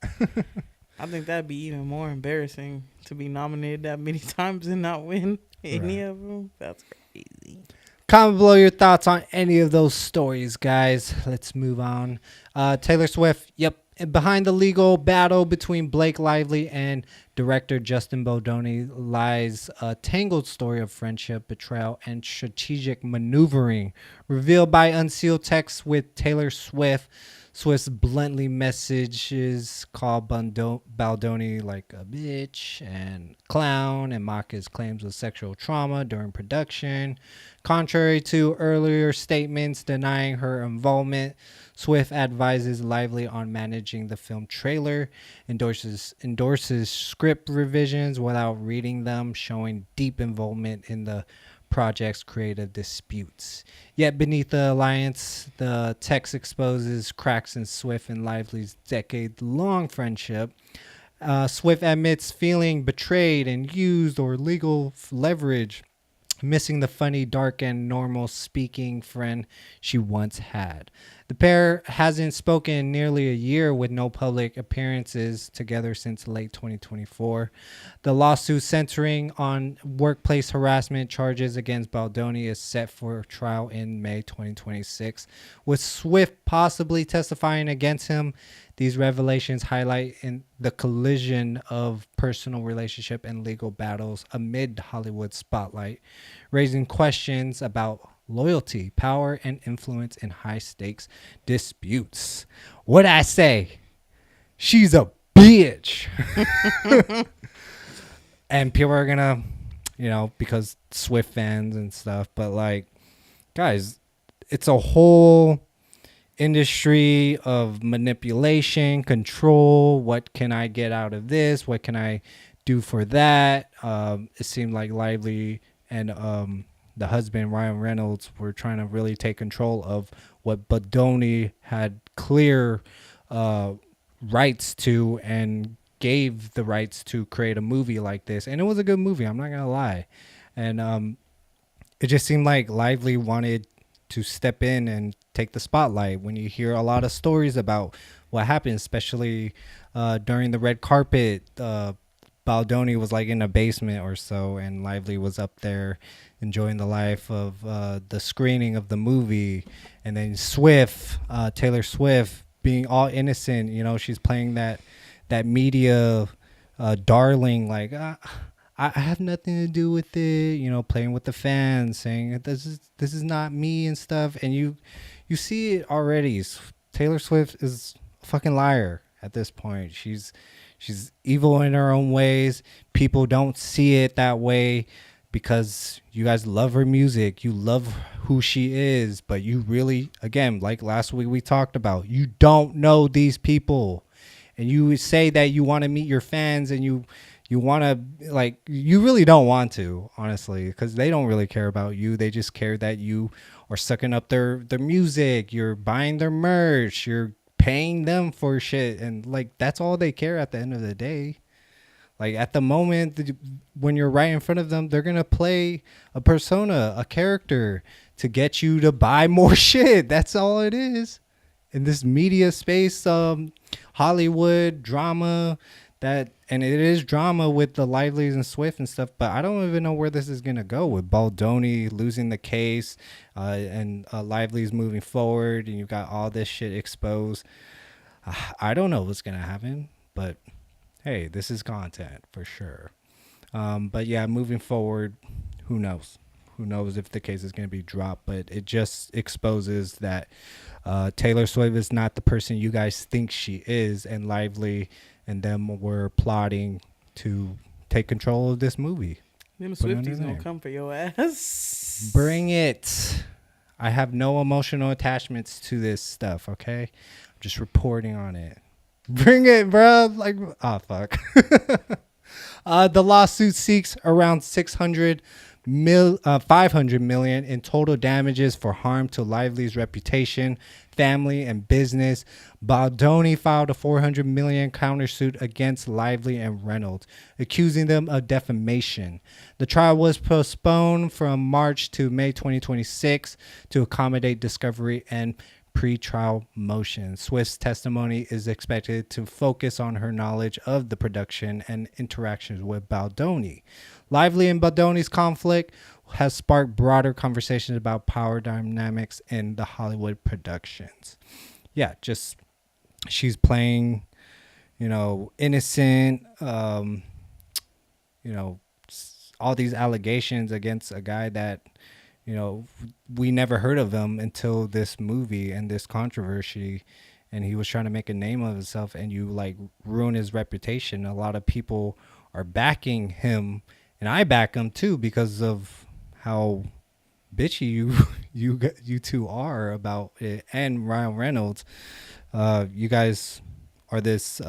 I think that'd be even more embarrassing to be nominated that many times and not win any of them. That's crazy. Comment below your thoughts on any of those stories, guys. Let's move on. Taylor Swift, yep. Behind the legal battle between Blake Lively and director Justin Baldoni lies a tangled story of friendship, betrayal, and strategic maneuvering. Revealed by unsealed texts with Taylor Swift. Swift's bluntly messages call Baldoni like a bitch and clown and mock his claims of sexual trauma during production. Contrary to earlier statements denying her involvement, Swift advises Lively on managing the film trailer, endorses script revisions without reading them, showing deep involvement in the project's creative disputes. Yet beneath the alliance, the text exposes cracks in Swift and Lively's decade-long friendship. Swift admits feeling betrayed and used or legal leverage, missing the funny, dark, and normal speaking friend she once had. The pair hasn't spoken in nearly a year with no public appearances together since late 2024. The lawsuit centering on workplace harassment charges against Baldoni is set for trial in May 2026, with Swift possibly testifying against him. These revelations highlight in the collision of personal relationship and legal battles amid Hollywood spotlight, raising questions about loyalty, power, and influence in high-stakes disputes. What'd I say? She's a bitch. And people are gonna, because Swift fans and stuff, but like, guys, it's a whole industry of manipulation, control. What can I get out of this? What can I do for that? It seemed like Lively and the husband, Ryan Reynolds, were trying to really take control of what Baldoni had clear rights to and gave the rights to create a movie like this. And it was a good movie, I'm not going to lie. And it just seemed like Lively wanted to step in and take the spotlight when you hear a lot of stories about what happened, especially during the red carpet. Baldoni was like in a basement or so, and Lively was up there enjoying the life of the screening of the movie. And then Taylor Swift, being all innocent, she's playing that media darling, like I have nothing to do with it, playing with the fans, saying this is not me and stuff. And you see it already. Taylor Swift is a fucking liar at this point. She's evil in her own ways. People don't see it that way because you guys love her music, you love who she is, but you really, again, like last week we talked about, you don't know these people. And you say that you want to meet your fans and you want to, like, you really don't want to, honestly, because they don't really care about you. They just care that you are sucking up their music, you're buying their merch, you're paying them for shit. And, like, that's all they care at the end of the day. Like, at the moment when you're right in front of them, they're going to play a persona, a character to get you to buy more shit. That's all it is. In this media space, Hollywood drama, and it is drama with the Lively's and Swift and stuff, but I don't even know where this is going to go with Baldoni losing the case and Lively's moving forward, and you got all this shit exposed. I don't know what's going to happen, but hey, this is content for sure. But yeah, moving forward, who knows? Who knows if the case is going to be dropped, but it just exposes that Taylor Swift is not the person you guys think she is, and Lively and them were plotting to take control of this movie. Them Swifties gonna come for your ass. Bring it. I have no emotional attachments to this stuff, okay? I'm just reporting on it. Bring it, bro. Like, oh, fuck. The lawsuit seeks around 500 million in total damages for harm to Lively's reputation, family, and business. Baldoni filed a 400 million countersuit against Lively and Reynolds, accusing them of defamation. The trial was postponed from March to May 2026 to accommodate discovery and pre-trial motions. Swift's testimony is expected to focus on her knowledge of the production and interactions with Baldoni. Lively and Baldoni's conflict has sparked broader conversations about power dynamics in the Hollywood productions. Yeah, just she's playing, innocent, all these allegations against a guy that, we never heard of him until this movie and this controversy, and he was trying to make a name of himself, and you ruin his reputation. A lot of people are backing him, and I back him too because of how bitchy you two are about it. And Ryan Reynolds, you guys are this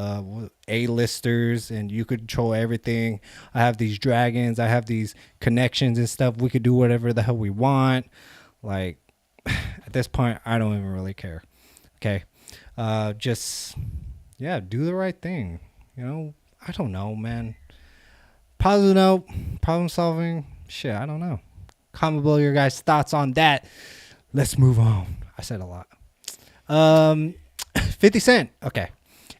A-listers, and you control everything. I have these dragons, I have these connections and stuff. We could do whatever the hell we want. Like, at this point, I don't even really care. Okay, just do the right thing. I don't know, man. Positive note, problem solving. Shit, I don't know. Comment below your guys' thoughts on that. Let's move on. I said a lot. 50 Cent. Okay.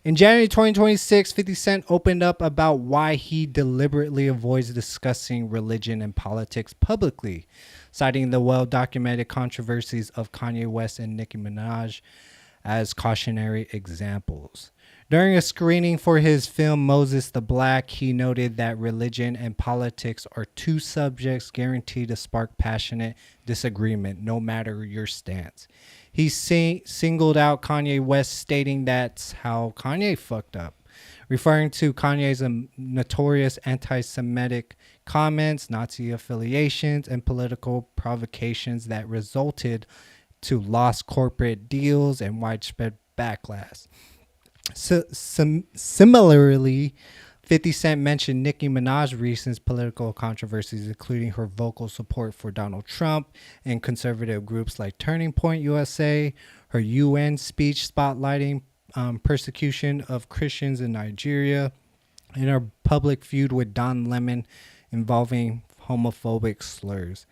In January 2026, 50 Cent opened up about why he deliberately avoids discussing religion and politics publicly, citing the well-documented controversies of Kanye West and Nicki Minaj as cautionary examples. During a screening for his film Moses the Black, he noted that religion and politics are two subjects guaranteed to spark passionate disagreement, no matter your stance. He singled out Kanye West, stating that's how Kanye fucked up, referring to Kanye's notorious anti-Semitic comments, Nazi affiliations, and political provocations that resulted to lost corporate deals and widespread backlash. Similarly, 50 Cent mentioned Nicki Minaj's recent political controversies, including her vocal support for Donald Trump and conservative groups like Turning Point USA, her UN speech spotlighting persecution of Christians in Nigeria, and her public feud with Don Lemon involving homophobic slurs.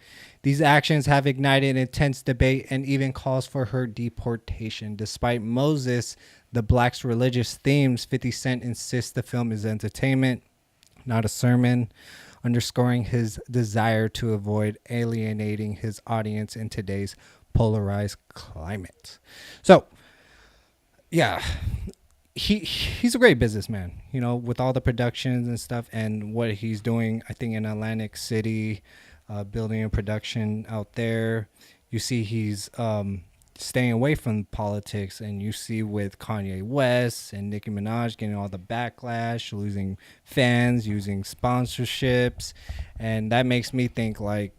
These actions have ignited intense debate and even calls for her deportation. Despite Moses the Black's religious themes, 50 Cent insists the film is entertainment, not a sermon, underscoring his desire to avoid alienating his audience in today's polarized climate. So, yeah, he's a great businessman, with all the productions and stuff and what he's doing, I think, in Atlantic City, building a production out there. You see he's staying away from politics, and you see with Kanye West and Nicki Minaj getting all the backlash, losing fans, using sponsorships, and that makes me think like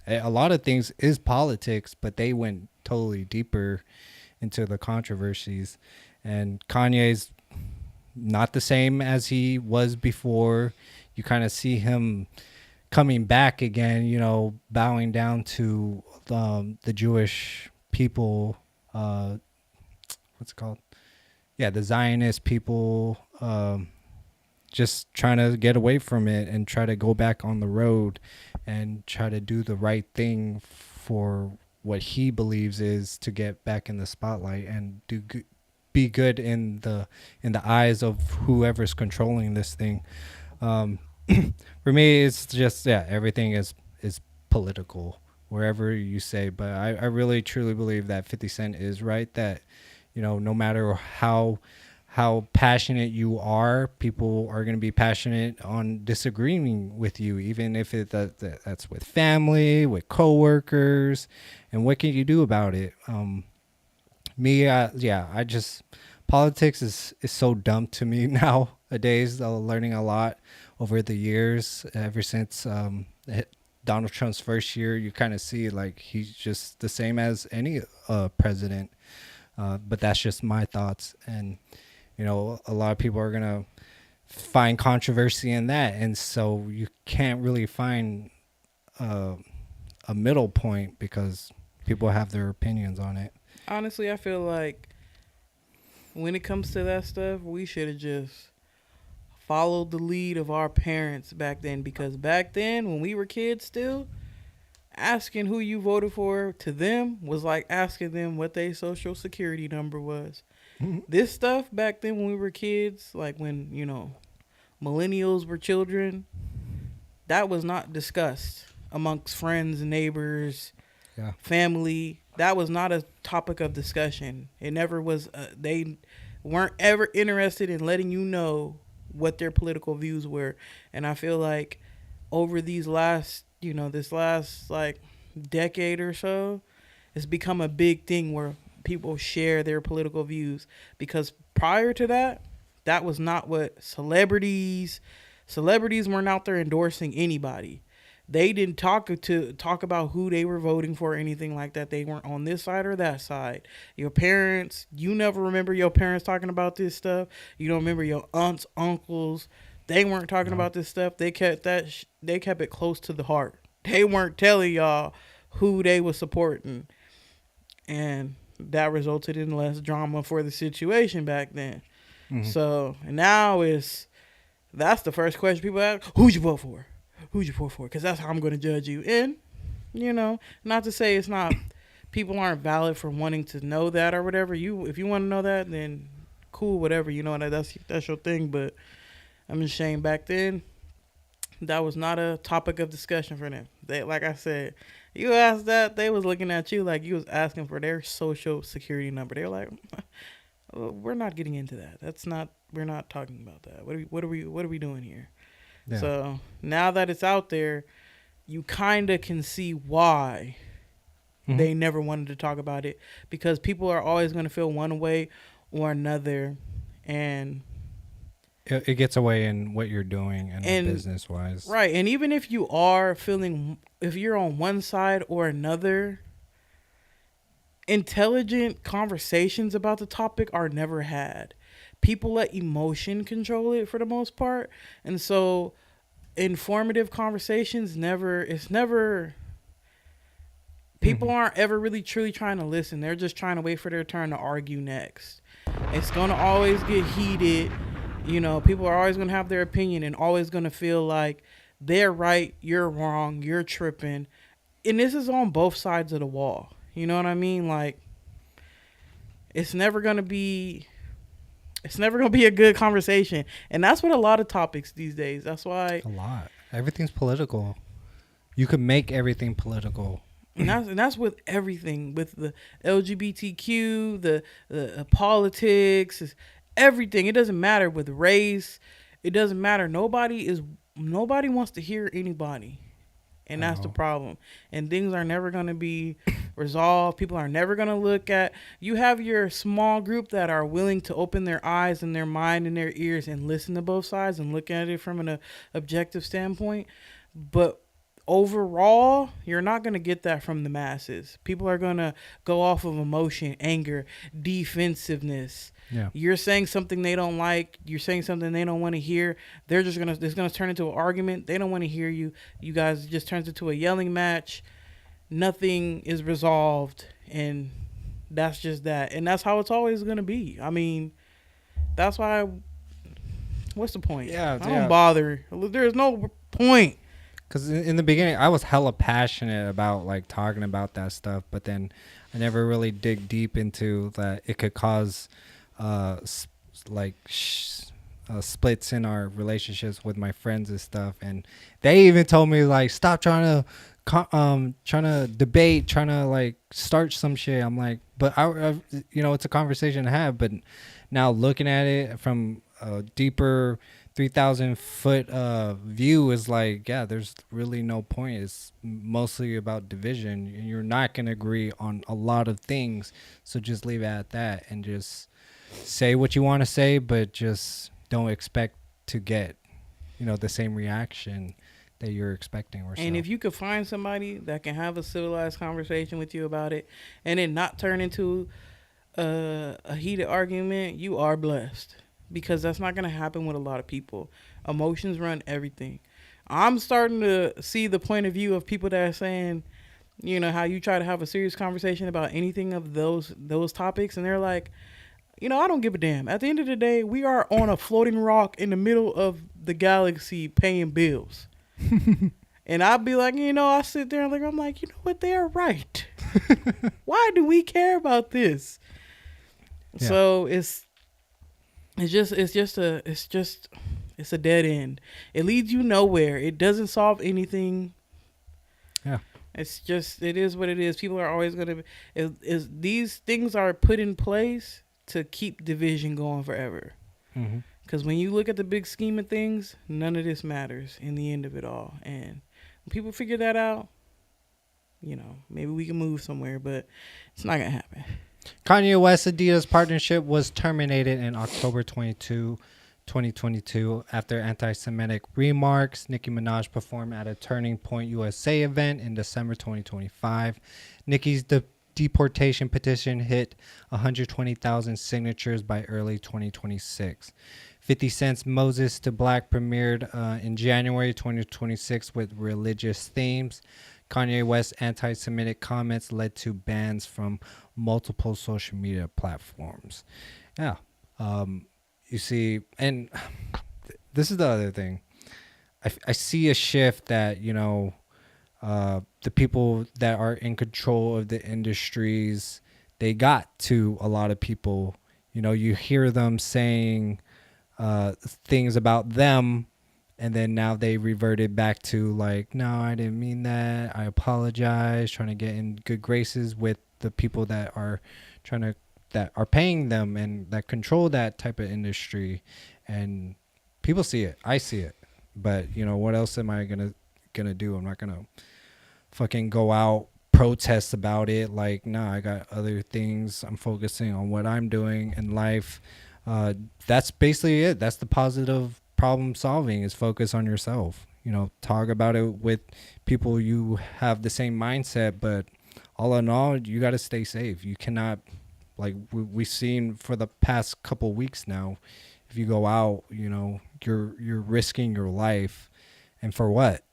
a lot of things is politics, but they went totally deeper into the controversies, and Kanye's not the same as he was before. You kind of see him coming back again, you know, bowing down to the Jewish people, what's it called? Yeah, the Zionist people, just trying to get away from it and try to go back on the road and try to do the right thing for what he believes is to get back in the spotlight and be good in the eyes of whoever's controlling this thing. For me, it's just, everything is political wherever you say, but I really truly believe that 50 Cent is right, that, you know, no matter how passionate you are, people are going to be passionate on disagreeing with you, even if that's with family, with coworkers, and what can you do about it? I just, politics is so dumb to me nowadays. I'm learning a lot over the years, ever since Donald Trump's first year. You kind of see like he's just the same as any president, but that's just my thoughts. And you know, a lot of people are gonna find controversy in that, and so you can't really find a middle point because people have their opinions on it. Honestly, I feel like when it comes to that stuff, we should have just followed the lead of our parents back then, because back then when we were kids still, asking who you voted for to them was like asking them what their social security number was. Mm-hmm. This stuff back then when we were kids, like when, you know, millennials were children, that was not discussed amongst friends, neighbors, family. That was not a topic of discussion. It never was. They weren't ever interested in letting you know what their political views were. And I feel like over these last, this last like decade or so, it's become a big thing where people share their political views, because prior to that, that was not what celebrities weren't out there endorsing anybody. They didn't talk about who they were voting for or anything like that. They weren't on this side or that side. Your parents, you never remember your parents talking about this stuff. You don't remember your aunts, uncles. They weren't talking about this stuff. They kept they kept it close to the heart. They weren't telling y'all who they were supporting. And that resulted in less drama for the situation back then. Mm-hmm. So now that's the first question people ask: who'd you vote for? Who'd you vote for? Because that's how I'm going to judge you. And, not to say it's not, people aren't valid for wanting to know that or whatever. If you want to know that, then cool, whatever. That's your thing. But I'm just saying, back then, that was not a topic of discussion for them. They, like I said, you asked that, they was looking at you like you was asking for their social security number. They were like, we're not getting into that. We're not talking about that. What are we doing here? Yeah. So now that it's out there, you kind of can see why they never wanted to talk about it, because people are always going to feel one way or another, and it gets away in what you're doing and business wise. Right. And even if you are if you're on one side or another, intelligent conversations about the topic are never had. People let emotion control it for the most part. And so informative conversations people aren't ever really truly trying to listen. They're just trying to wait for their turn to argue next. It's going to always get heated. People are always going to have their opinion and always going to feel like they're right, you're wrong, you're tripping. And this is on both sides of the wall. You know what I mean? Like, it's never going to be a good conversation. And that's what a lot of topics these days. That's why everything's political. You could make everything political. And that's with everything, with the LGBTQ, the politics, everything. It doesn't matter with race. It doesn't matter. Nobody wants to hear anybody. And that's the problem. And things are never going to be resolved. People are never going to look at. You have your small group that are willing to open their eyes and their mind and their ears and listen to both sides and look at it from an objective standpoint. But overall, you're not going to get that from the masses. People are going to go off of emotion, anger, defensiveness. Yeah. You're saying something they don't like. You're saying something they don't want to hear. It's going to turn into an argument. They don't want to hear you. You guys, it just turns into a yelling match. Nothing is resolved. And that's just that. And that's how it's always going to be. I mean, that's why. What's the point? Yeah. I don't bother. There's no point. Because in the beginning, I was hella passionate about like talking about that stuff, but then I never really dig deep into that. It could cause splits in our relationships with my friends and stuff. And they even told me like, stop trying to debate, trying to like start some shit. I'm like, but I it's a conversation to have. But now looking at it from a deeper 3,000 foot view is like, yeah, there's really no point. It's mostly about division. You're not going to agree on a lot of things. So just leave it at that and just say what you want to say, but just don't expect to get, the same reaction that you're expecting. And if you could find somebody that can have a civilized conversation with you about it and it not turn into a heated argument, you are blessed. Because that's not going to happen with a lot of people. Emotions run everything. I'm starting to see the point of view of people that are saying, how you try to have a serious conversation about anything of those topics. And they're like, I don't give a damn. At the end of the day, we are on a floating rock in the middle of the galaxy paying bills. And I'd be like, I sit there and I'm like, you know what? They are right. Why do we care about this? Yeah. So it's a dead end. It leads you nowhere. It doesn't solve anything. Yeah. It is what it is. People are always going to, these things are put in place to keep division going forever. Because when you look at the big scheme of things, none of this matters in the end of it all. And when people figure that out, maybe we can move somewhere, but it's not going to happen. Kanye West Adidas partnership was terminated in October 22, 2022 after anti-Semitic remarks. Nicki Minaj performed at a Turning Point USA event in December 2025. Nicki's deportation petition hit 120,000 signatures by early 2026. 50 Cent's Moses to Black premiered in January 2026 with religious themes. Kanye West's anti-Semitic comments led to bans from multiple social media platforms. Yeah. You see, and this is the other thing. I see a shift that, the people that are in control of the industries, they got to a lot of people. You hear them saying things about them, and then now they reverted back to like, no, I didn't mean that. I apologize. Trying to get in good graces with the people that are paying them and that control that type of industry. And people see it. I see it. But what else am I gonna do? I'm not gonna fucking go out protest about it. Like, nah, I got other things. I'm focusing on what I'm doing in life. That's basically it. That's the positive problem solving, is focus on yourself. Talk about it with people you have the same mindset, but all in all, you got to stay safe. You cannot, like we've seen for the past couple weeks now, if you go out, you're risking your life. And for what?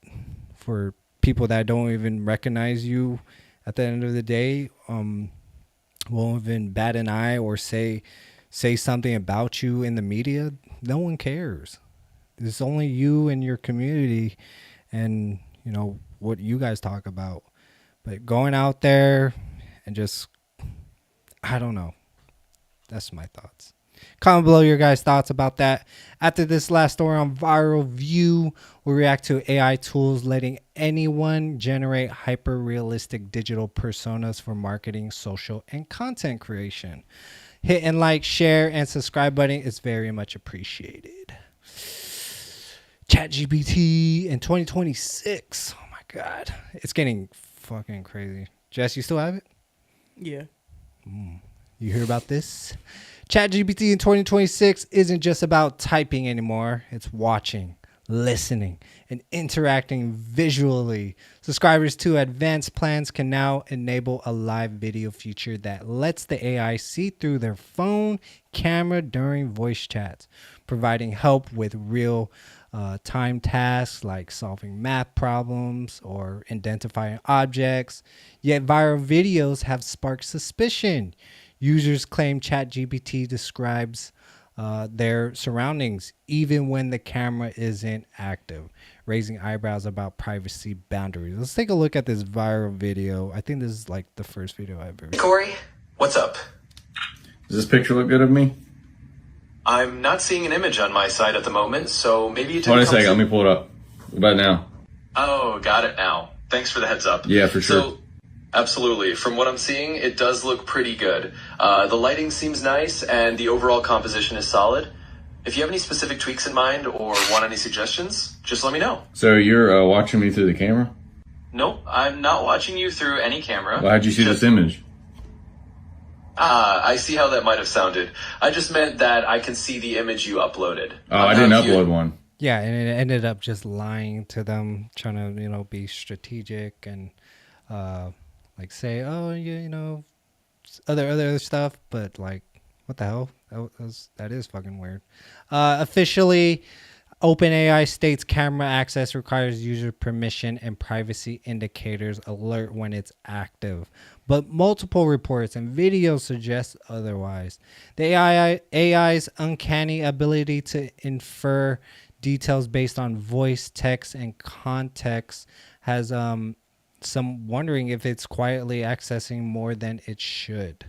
For people that don't even recognize you at the end of the day, won't even bat an eye or say something about you in the media. No one cares. It's only you and your community and, what you guys talk about. But going out there and just, I don't know. That's my thoughts. Comment below your guys' thoughts about that. After this last story on Viral View, we'll react to AI tools letting anyone generate hyper-realistic digital personas for marketing, social, and content creation. Hit and like, share, and subscribe button is very much appreciated. ChatGPT in 2026. Oh my God. It's getting fucking crazy. Jess, you still have it? Yeah. You hear about this? ChatGPT in 2026 isn't just about typing anymore. It's watching, listening, and interacting visually. Subscribers to advanced plans can now enable a live video feature that lets the AI see through their phone camera during voice chats, providing help with real time tasks like solving math problems or identifying objects. Yet viral videos have sparked suspicion. Users claim ChatGPT describes their surroundings even when the camera isn't active, raising eyebrows about privacy boundaries. Let's take a look at this viral video. I think this is like the first video I've ever seen. Corey, what's up? Does this picture look good of me? I'm not seeing an image on my side at the moment, so maybe you took Hold on a second, let me pull it up. What about now? Oh, got it now. Thanks for the heads up. Yeah, for sure. So, absolutely. From what I'm seeing, it does look pretty good. The lighting seems nice, and the overall composition is solid. If you have any specific tweaks in mind or want any suggestions, just let me know. So you're watching me through the camera? Nope, I'm not watching you through any camera. Well, how'd you see this image? I see how that might have sounded. I just meant that I can see the image you uploaded. Oh, I didn't upload one. Yeah, and it ended up just lying to them, trying to, be strategic and like say, oh, other stuff, but like, what the hell? That is fucking weird. Officially, OpenAI states camera access requires user permission and privacy indicators alert when it's active. But multiple reports and videos suggest otherwise. The AI's uncanny ability to infer details based on voice, text, and context has some wondering if it's quietly accessing more than it should.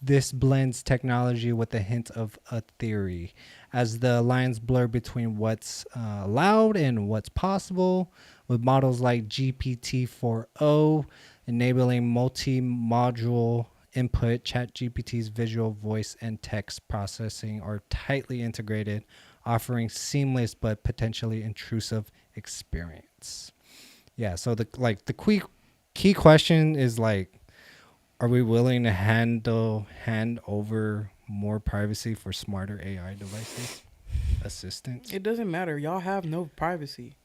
This blends technology with a hint of a theory, as the lines blur between what's allowed and what's possible, with models like GPT-4o enabling multi-module input. ChatGPT's visual, voice, and text processing are tightly integrated, offering seamless but potentially intrusive experience. Yeah, so the key question is like, are we willing to hand over more privacy for smarter AI devices, assistants? It doesn't matter. Y'all have no privacy.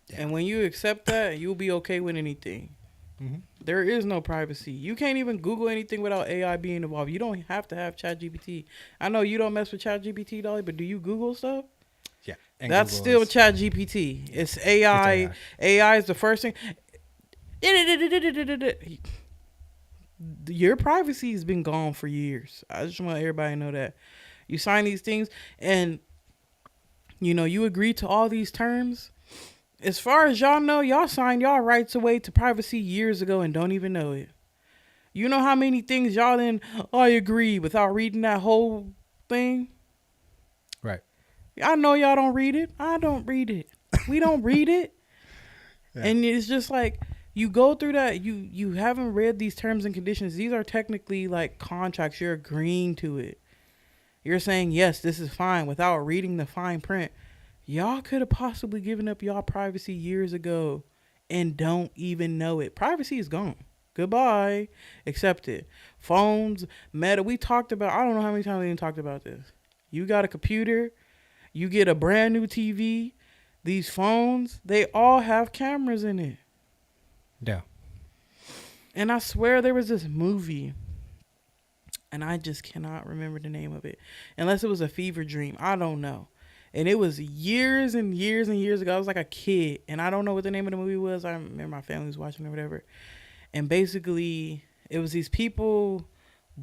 Yeah. And when you accept that, you'll be okay with anything. Mm-hmm. There is no privacy. You can't even Google anything without AI being involved. You don't have to have ChatGPT. I know you don't mess with ChatGPT, Dolly, but do you Google stuff? Yeah. That's Google still ChatGPT. It's AI. AI is the first thing. Your privacy has been gone for years. I just want everybody to know that. You sign these things and, you agree to all these terms. As far as y'all know, y'all signed y'all rights away to privacy years ago and don't even know it. You know how many things y'all I agree without reading that whole thing? Right. I know y'all don't read it. I don't read it. We don't read it. Yeah. And it's just like, you go through that, you haven't read these terms and conditions. These are technically like contracts. You're agreeing to it. You're saying, yes, this is fine without reading the fine print. Y'all could have possibly given up y'all privacy years ago and don't even know it. Privacy is gone. Goodbye. Accept it. Phones, Meta. We talked about, I don't know how many times we even talked about this. You got a computer. You get a brand new TV. These phones, they all have cameras in it. Yeah. And I swear there was this movie, and I just cannot remember the name of it. Unless it was a fever dream. I don't know. And it was years and years and years ago. I was like a kid, and I don't know what the name of the movie was. I remember my family was watching it or whatever. And basically, it was these people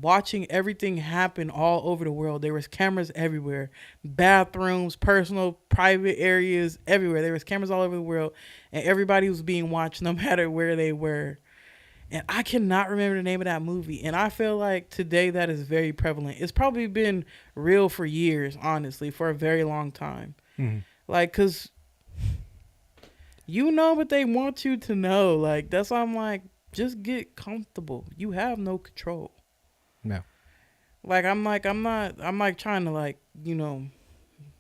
watching everything happen all over the world. There was cameras everywhere. Bathrooms, personal, private areas, everywhere. There was cameras all over the world, and everybody was being watched no matter where they were. And I cannot remember the name of that movie. And I feel like today that is very prevalent. It's probably been real for years, honestly, for a very long time. Mm-hmm. Like, because what they want you to know. Like, that's why I'm like, just get comfortable. You have no control. No. Like, I'm not trying to, like,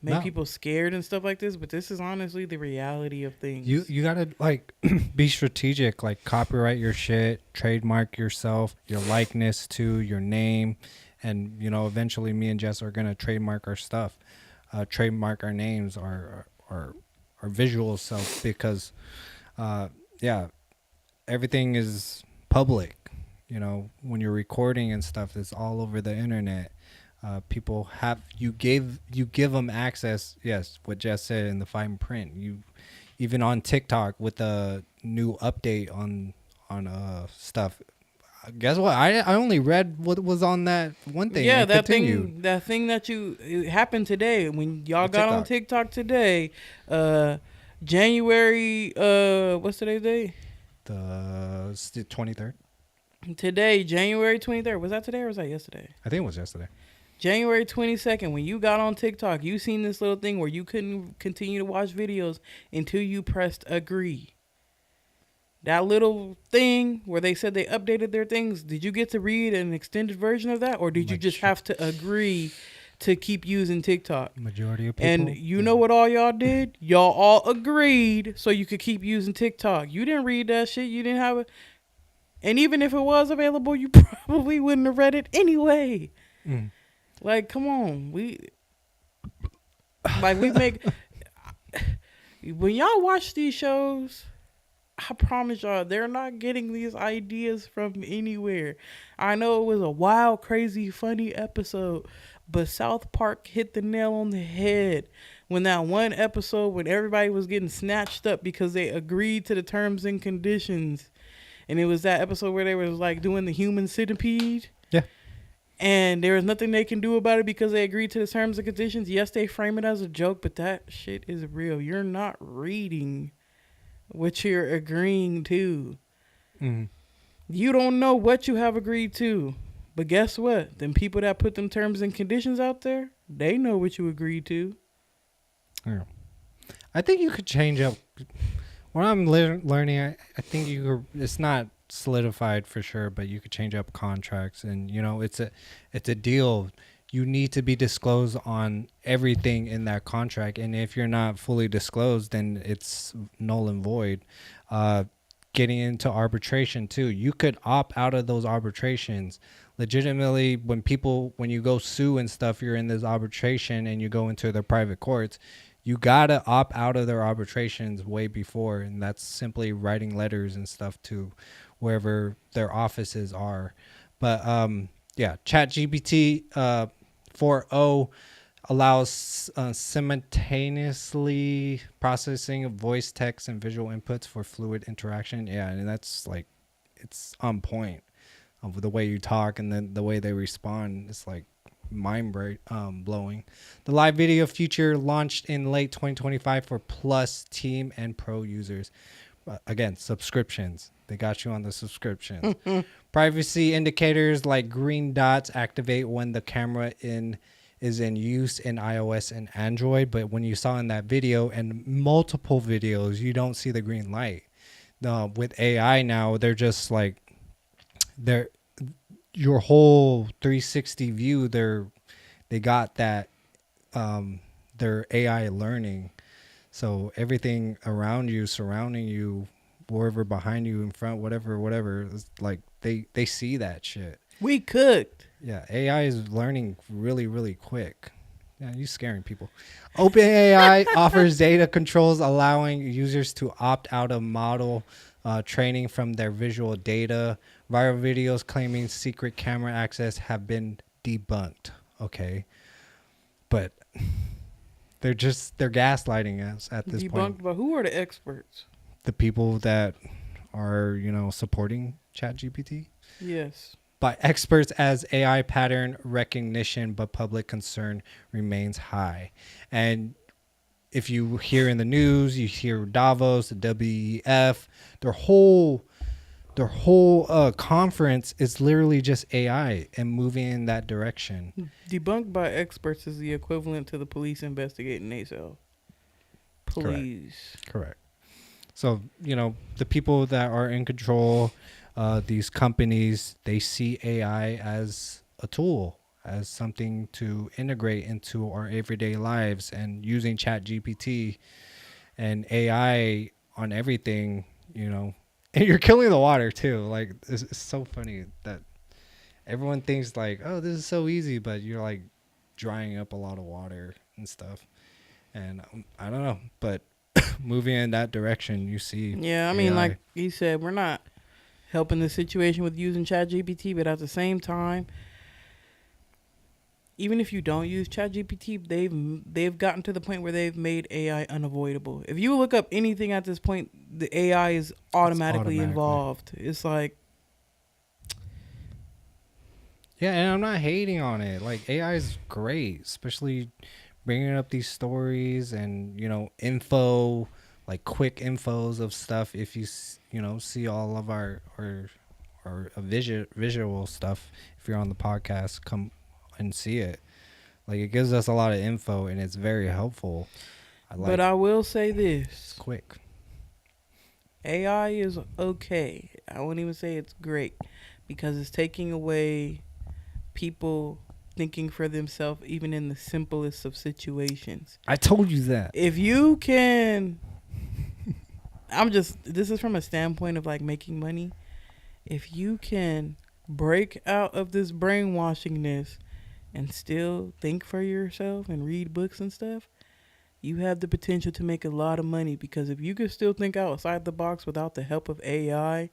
make people scared and stuff like this, but this is honestly the reality of things. You gotta like be strategic, like copyright your shit, trademark yourself, your likeness to your name, and eventually me and Jess are gonna trademark our stuff, trademark our names, our visual self, because everything is public. When you're recording and stuff, it's all over the internet. People have you give them access. Yes, what Jess said in the fine print. You even on TikTok with the new update on stuff. Guess what? I only read what was on that one thing. Yeah, that thing that it happened today when y'all got on TikTok today. January. What's today's date? It's the 23rd. Today, January 23rd. Was that today or was that yesterday? I think it was yesterday. January 22nd, when you got on TikTok, you seen this little thing where you couldn't continue to watch videos until you pressed agree. That little thing where they said they updated their things, did you get to read an extended version of that? Or did you just have to agree to keep using TikTok? Majority of people. And you know what all y'all did? Y'all all agreed so you could keep using TikTok. You didn't read that shit. You didn't have it. And even if it was available, you probably wouldn't have read it anyway. Like, come on. We make... When y'all watch these shows, I promise y'all, they're not getting these ideas from anywhere. I know it was a wild, crazy, funny episode, but South Park hit the nail on the head when that one episode when everybody was getting snatched up because they agreed to the terms and conditions. And it was that episode where they was like doing the human centipede. Yeah. And there was nothing they can do about it because they agreed to the terms and conditions. Yes, they frame it as a joke, but that shit is real. You're not reading what you're agreeing to. You don't know what you have agreed to. But guess what? Them people that put them terms and conditions out there, they know what you agreed to. Yeah. I think you could change up. What I'm learning, I think it's not solidified for sure, but you could change up contracts, and it's a deal. You need to be disclosed on everything in that contract, and if you're not fully disclosed, then it's null and void. Getting into arbitration too, you could opt out of those arbitrations. Legitimately, when you go sue and stuff, you're in this arbitration and you go into the private courts, you gotta opt out of their arbitrations way before, and that's simply writing letters and stuff to wherever their offices are. But ChatGPT 4.0 allows simultaneously processing of voice, text, and visual inputs for fluid interaction. Yeah, and that's like, it's on point of the way you talk and then the way they respond. It's like mind blowing. The live video feature launched in late 2025 for Plus, Team, and Pro users. Again, subscriptions. They got you on the subscriptions. Privacy indicators like green dots activate when the camera is in use in iOS and Android, but when you saw in that video and multiple videos, you don't see the green light. With AI now, they're just like, your whole 360 view, they got that, their AI learning. So everything around you, surrounding you, wherever behind you, in front, whatever, it's like they see that shit. We cooked. Yeah, AI is learning really, really quick. Yeah, you scaring people. OpenAI offers data controls allowing users to opt out of model training from their visual data. Viral videos claiming secret camera access have been debunked. Okay, but they're gaslighting us at this point. Debunked, but who are the experts? The people that are supporting ChatGPT. Yes. By experts as AI pattern recognition, but public concern remains high. And if you hear in the news, you hear Davos, the WEF, their whole conference is literally just AI and moving in that direction. Debunked by experts is the equivalent to the police investigating themselves. Please. Correct. So, the people that are in control, these companies, they see AI as a tool, as something to integrate into our everyday lives, and using ChatGPT and AI on everything, and you're killing the water too. Like, it's so funny that everyone thinks like, oh, this is so easy, but you're like drying up a lot of water and stuff. And I don't know, but moving in that direction, you see. Yeah, I mean, like you said, we're not helping the situation with using ChatGPT, but at the same time, even if you don't use ChatGPT, they've gotten to the point where they've made AI unavoidable. If you look up anything at this point, the AI is automatically involved. It's like, yeah, and I'm not hating on it. Like, AI is great, especially bringing up these stories and info, like quick infos of stuff. If you see all of our visual stuff, if you're on the podcast, come and see it. Like, it gives us a lot of info and it's very helpful. But I will say this: it's quick. AI is okay. I won't even say it's great, because it's taking away people thinking for themselves, even in the simplest of situations. I told you that. If you can, this is from a standpoint of like making money. If you can break out of this brainwashingness and still think for yourself and read books and stuff, you have the potential to make a lot of money. Because if you can still think outside the box without the help of AI,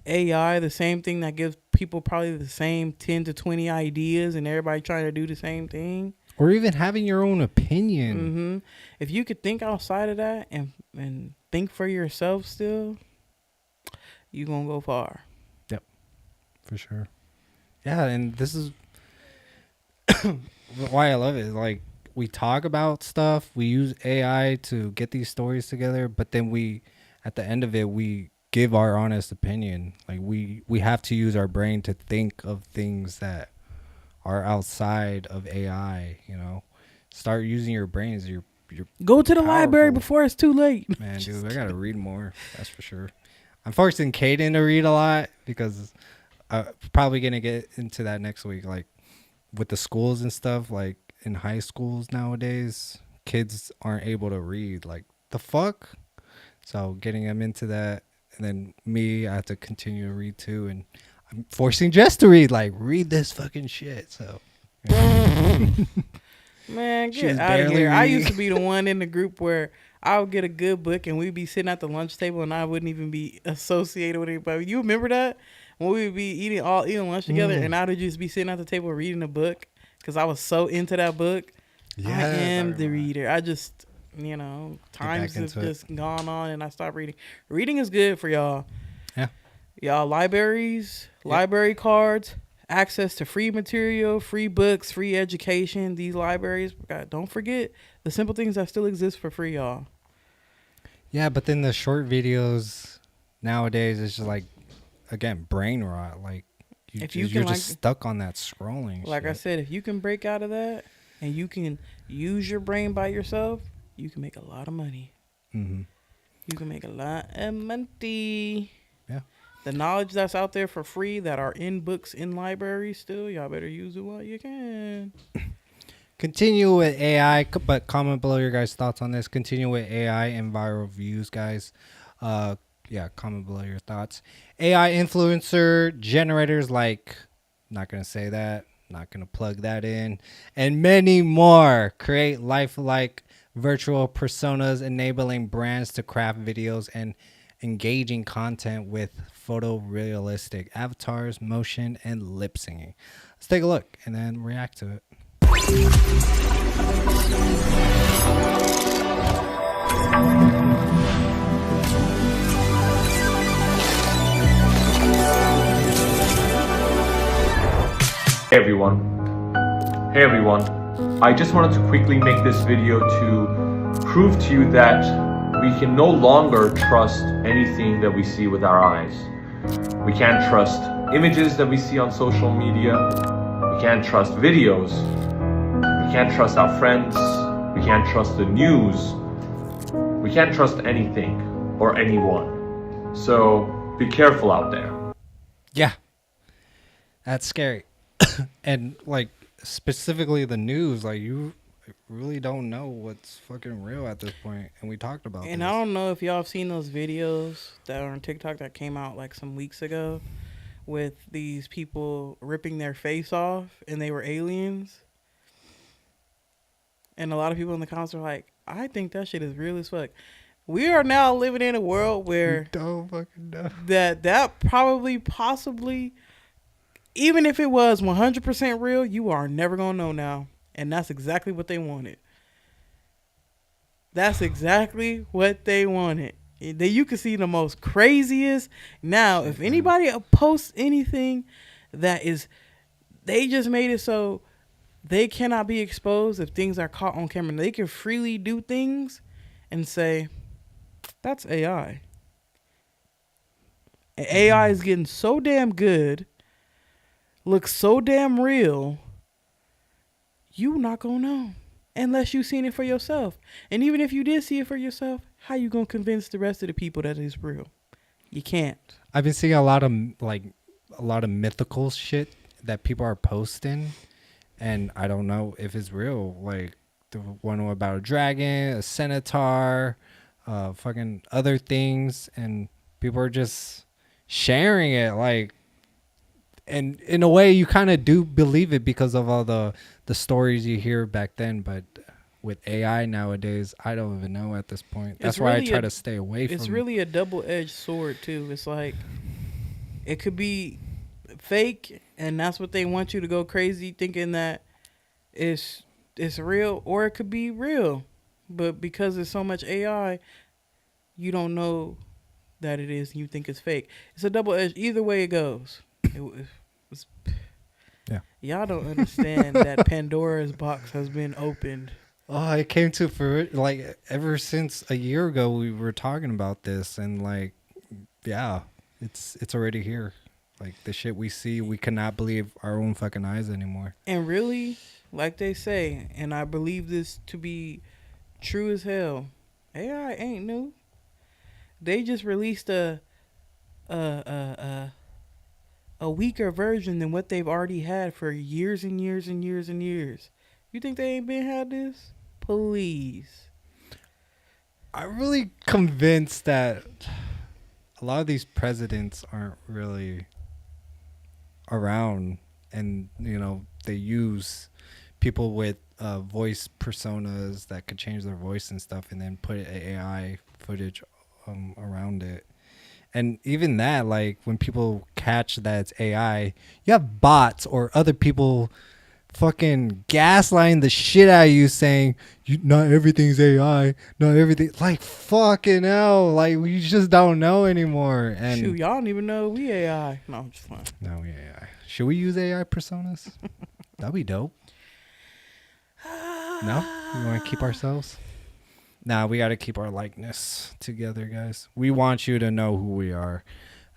the same thing that gives people probably the same 10 to 20 ideas and everybody trying to do the same thing. Or even having your own opinion. Mm-hmm. If you could think outside of that and think for yourself still, you're going to go far. Yep. For sure. Yeah, and this is why I love it. Like, we talk about stuff, we use AI to get these stories together, but then at the end of it, we give our honest opinion. Like, we have to use our brain to think of things that are outside of AI. Start using your brains. You're go to the powerful. library before it's too late. Man, dude, I gotta read more. That's for sure. I'm forcing Caden to read a lot because I'm probably gonna get into that next week. Like, with the schools and stuff, like in high schools nowadays, kids aren't able to read. Like, the fuck? So getting them into that. And then I have to continue to read too, and I'm forcing Jess to read. Like, read this fucking shit. So, man, get out of here. I used to be the one in the group where I would get a good book and we'd be sitting at the lunch table and I wouldn't even be associated with anybody. You remember that? When we would be eating lunch together and I would just be sitting at the table reading a book because I was so into that book. Yes, I am the reader. I just... times have just gone on and I stopped reading. Reading is good for y'all. Yeah. Y'all, libraries, library cards, access to free material, free books, free education. These libraries, God, don't forget the simple things that still exist for free, y'all. Yeah, but then the short videos nowadays is just like, again, brain rot. Like, you're just stuck on that scrolling. Like shit. I said, if you can break out of that and you can use your brain by yourself, you can make a lot of money. Mm-hmm. You can make a lot of money. Yeah. The knowledge that's out there for free that are in books in libraries still, y'all better use it while you can. Continue with AI, but comment below your guys' thoughts on this. Continue with AI and viral views, guys. Comment below your thoughts. AI influencer generators, like, not going to say that, not going to plug that in, and many more. Create lifelike virtual personas, enabling brands to craft videos and engaging content with photorealistic avatars, motion, and lip singing. Let's take a look and then react to it. Hey everyone, I just wanted to quickly make this video to prove to you that we can no longer trust anything that we see with our eyes. We can't trust images that we see on social media. We can't trust videos. We can't trust our friends. We can't trust the news. We can't trust anything or anyone. So be careful out there. Yeah, that's scary. And like, specifically the news, like you really don't know what's fucking real at this point. And we talked about And this. I don't know if y'all have seen those videos that are on TikTok that came out like some weeks ago with these people ripping their face off and they were aliens. And a lot of people in the comments are like, I think that shit is real as fuck. We are now living in a world where don't fucking know. that probably, possibly, even if it was 100% real, you are never going to know now. And that's exactly what they wanted. That's exactly what they wanted. You can see the most craziest. Now, if anybody posts anything that is, they just made it so they cannot be exposed if things are caught on camera. They can freely do things and say, that's AI. And AI is getting so damn good, looks so damn real, you not gonna know unless you seen it for yourself. And even if you did see it for yourself, how you gonna convince the rest of the people that it's real? You can't. I've been seeing a lot of mythical shit that people are posting, and I don't know if it's real. Like the one about a dragon, a centaur, fucking other things, and people are just sharing it. Like, and in a way, you kind of do believe it because of all the stories you hear back then. But with AI nowadays, I don't even know at this point. That's why I try to stay away from it. It's really a double-edged sword, too. It's like, it could be fake, and that's what they want you to go crazy thinking that it's real, or it could be real. But because there's so much AI, you don't know that it is, and you think it's fake. It's a double-edged. Either way it goes. Yeah. Y'all don't understand that Pandora's box has been opened. Oh, I came to for like ever since a year ago we were talking about this, and like, yeah, it's already here. Like the shit we see, we cannot believe our own fucking eyes anymore. And really, like they say, and I believe this to be true as hell, AI ain't new. They just released a weaker version than what they've already had for years and years and years and years. You think they ain't been had this? Please. I'm really convinced that a lot of these presidents aren't really around, and you know, they use people with voice personas that could change their voice and stuff, and then put AI footage around it. And even that, like when people catch that it's AI, you have bots or other people fucking gaslighting the shit out of you, saying not everything's AI, not everything. Like fucking hell, like we just don't know anymore. And shoot, y'all don't even know we AI. No, I'm just fine. No, we AI. Should we use AI personas? That'd be dope. No, we want to keep ourselves. Nah, we got to keep our likeness together, guys. We want you to know who we are,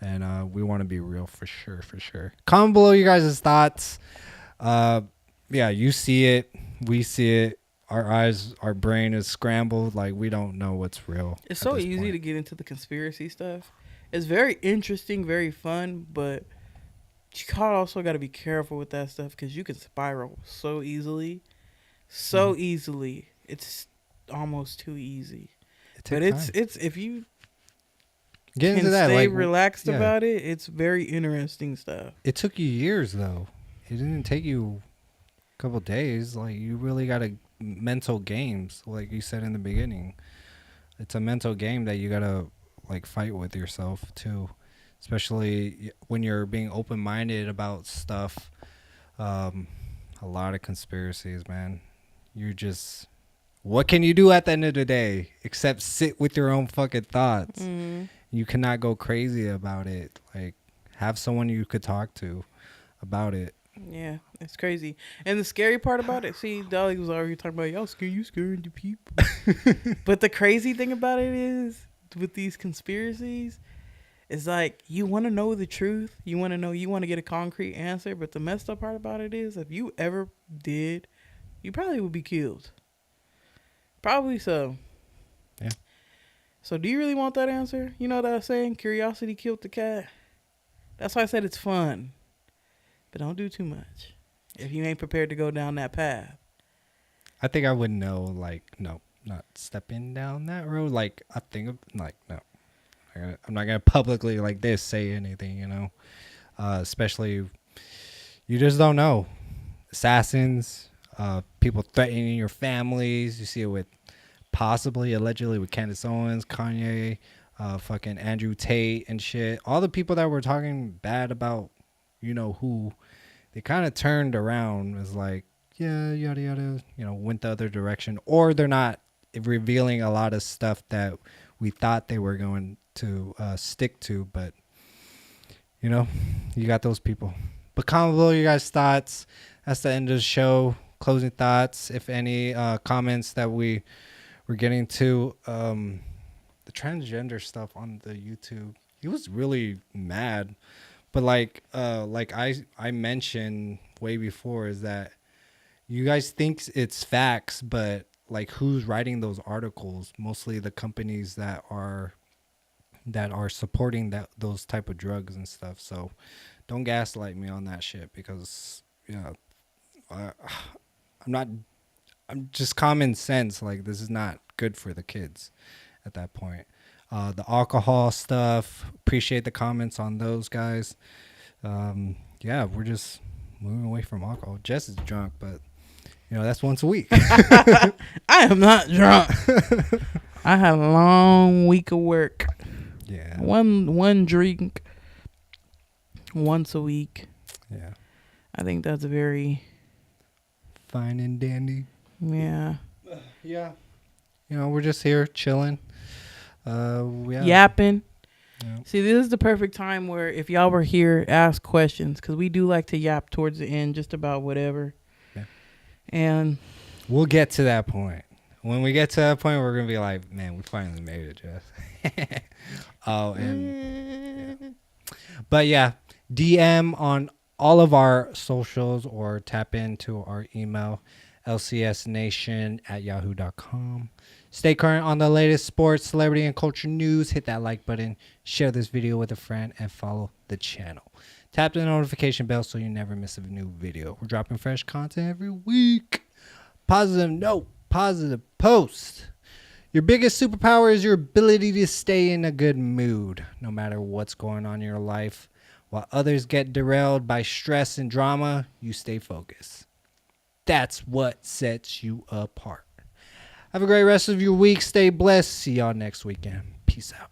and we want to be real for sure, for sure. Comment below your guys' thoughts. Yeah, you see it, we see it. Our eyes, our brain is scrambled. Like we don't know what's real. It's so easy to get into the conspiracy stuff. It's very interesting, very fun, but you also got to be careful with that stuff because you can spiral so easily, easily. It's almost too easy. But it's if you get into can that, stay like, relaxed about it, it's very interesting stuff. It took you years though. It didn't take you a couple days. Like you really got to mental games, like you said in the beginning. It's a mental game that you got to like fight with yourself too, especially when you're being open-minded about stuff. A lot of conspiracies, man. You're just, what can you do at the end of the day except sit with your own fucking thoughts? You cannot go crazy about it. Like have someone you could talk to about it. Yeah, it's crazy. And the scary part about it, see, Dolly was already talking about, y'all scaring the people. But the crazy thing about it is, with these conspiracies, is like, you want to know the truth. You want to get a concrete answer. But the messed up part about it is, if you ever did, you probably would be killed. Probably so. Yeah. So do you really want that answer? You know that saying, curiosity killed the cat? That's why I said it's fun. But don't do too much. if you ain't prepared to go down that path. I think I would know, like, no, not stepping down that road. Like, I think, like, no. I'm not going to publicly, like this, say anything, you know? Especially, you just don't know. Assassins, people threatening your families. You see it with possibly, allegedly, with Candace Owens, Kanye, fucking Andrew Tate and shit. All the people that were talking bad about, you know, who, they kind of turned around as like, yeah, yada yada, you know, went the other direction, or they're not revealing a lot of stuff that we thought they were going to stick to. But you know, you got those people. But comment below your guys' thoughts. That's the end of the show. Closing thoughts, if any, comments that we were getting to. The transgender stuff on the YouTube, he was really mad. But like I mentioned way before, is that you guys think it's facts, but like, who's writing those articles? Mostly the companies that are supporting those type of drugs and stuff. So don't gaslight me on that shit, because I'm just common sense. Like, this is not good for the kids at that point. The alcohol stuff, appreciate the comments on those, guys. Yeah, we're just moving away from alcohol. Jess is drunk, but you know, that's once a week. I am not drunk. I had a long week of work. Yeah. One drink once a week. Yeah. I think that's very fine and dandy. Yeah. Yeah. You know, we're just here chilling. Yapping. Yeah. See, this is the perfect time where, if y'all were here, ask questions, because we do like to yap towards the end, just about whatever. Yeah. And we'll get to that point. When we get to that point, we're gonna be like, man, we finally made it, Jeff. But yeah, DM on all of our socials, or tap into our email, lcsnation@yahoo.com. Stay current on the latest sports, celebrity, and culture news. Hit that like button, share this video with a friend, and follow the channel. Tap the notification bell so you never miss a new video. We're dropping fresh content every week. Positive note, positive post. Your biggest superpower is your ability to stay in a good mood, no matter what's going on in your life. While others get derailed by stress and drama, you stay focused. That's what sets you apart. Have a great rest of your week. Stay blessed. See y'all next weekend. Peace out.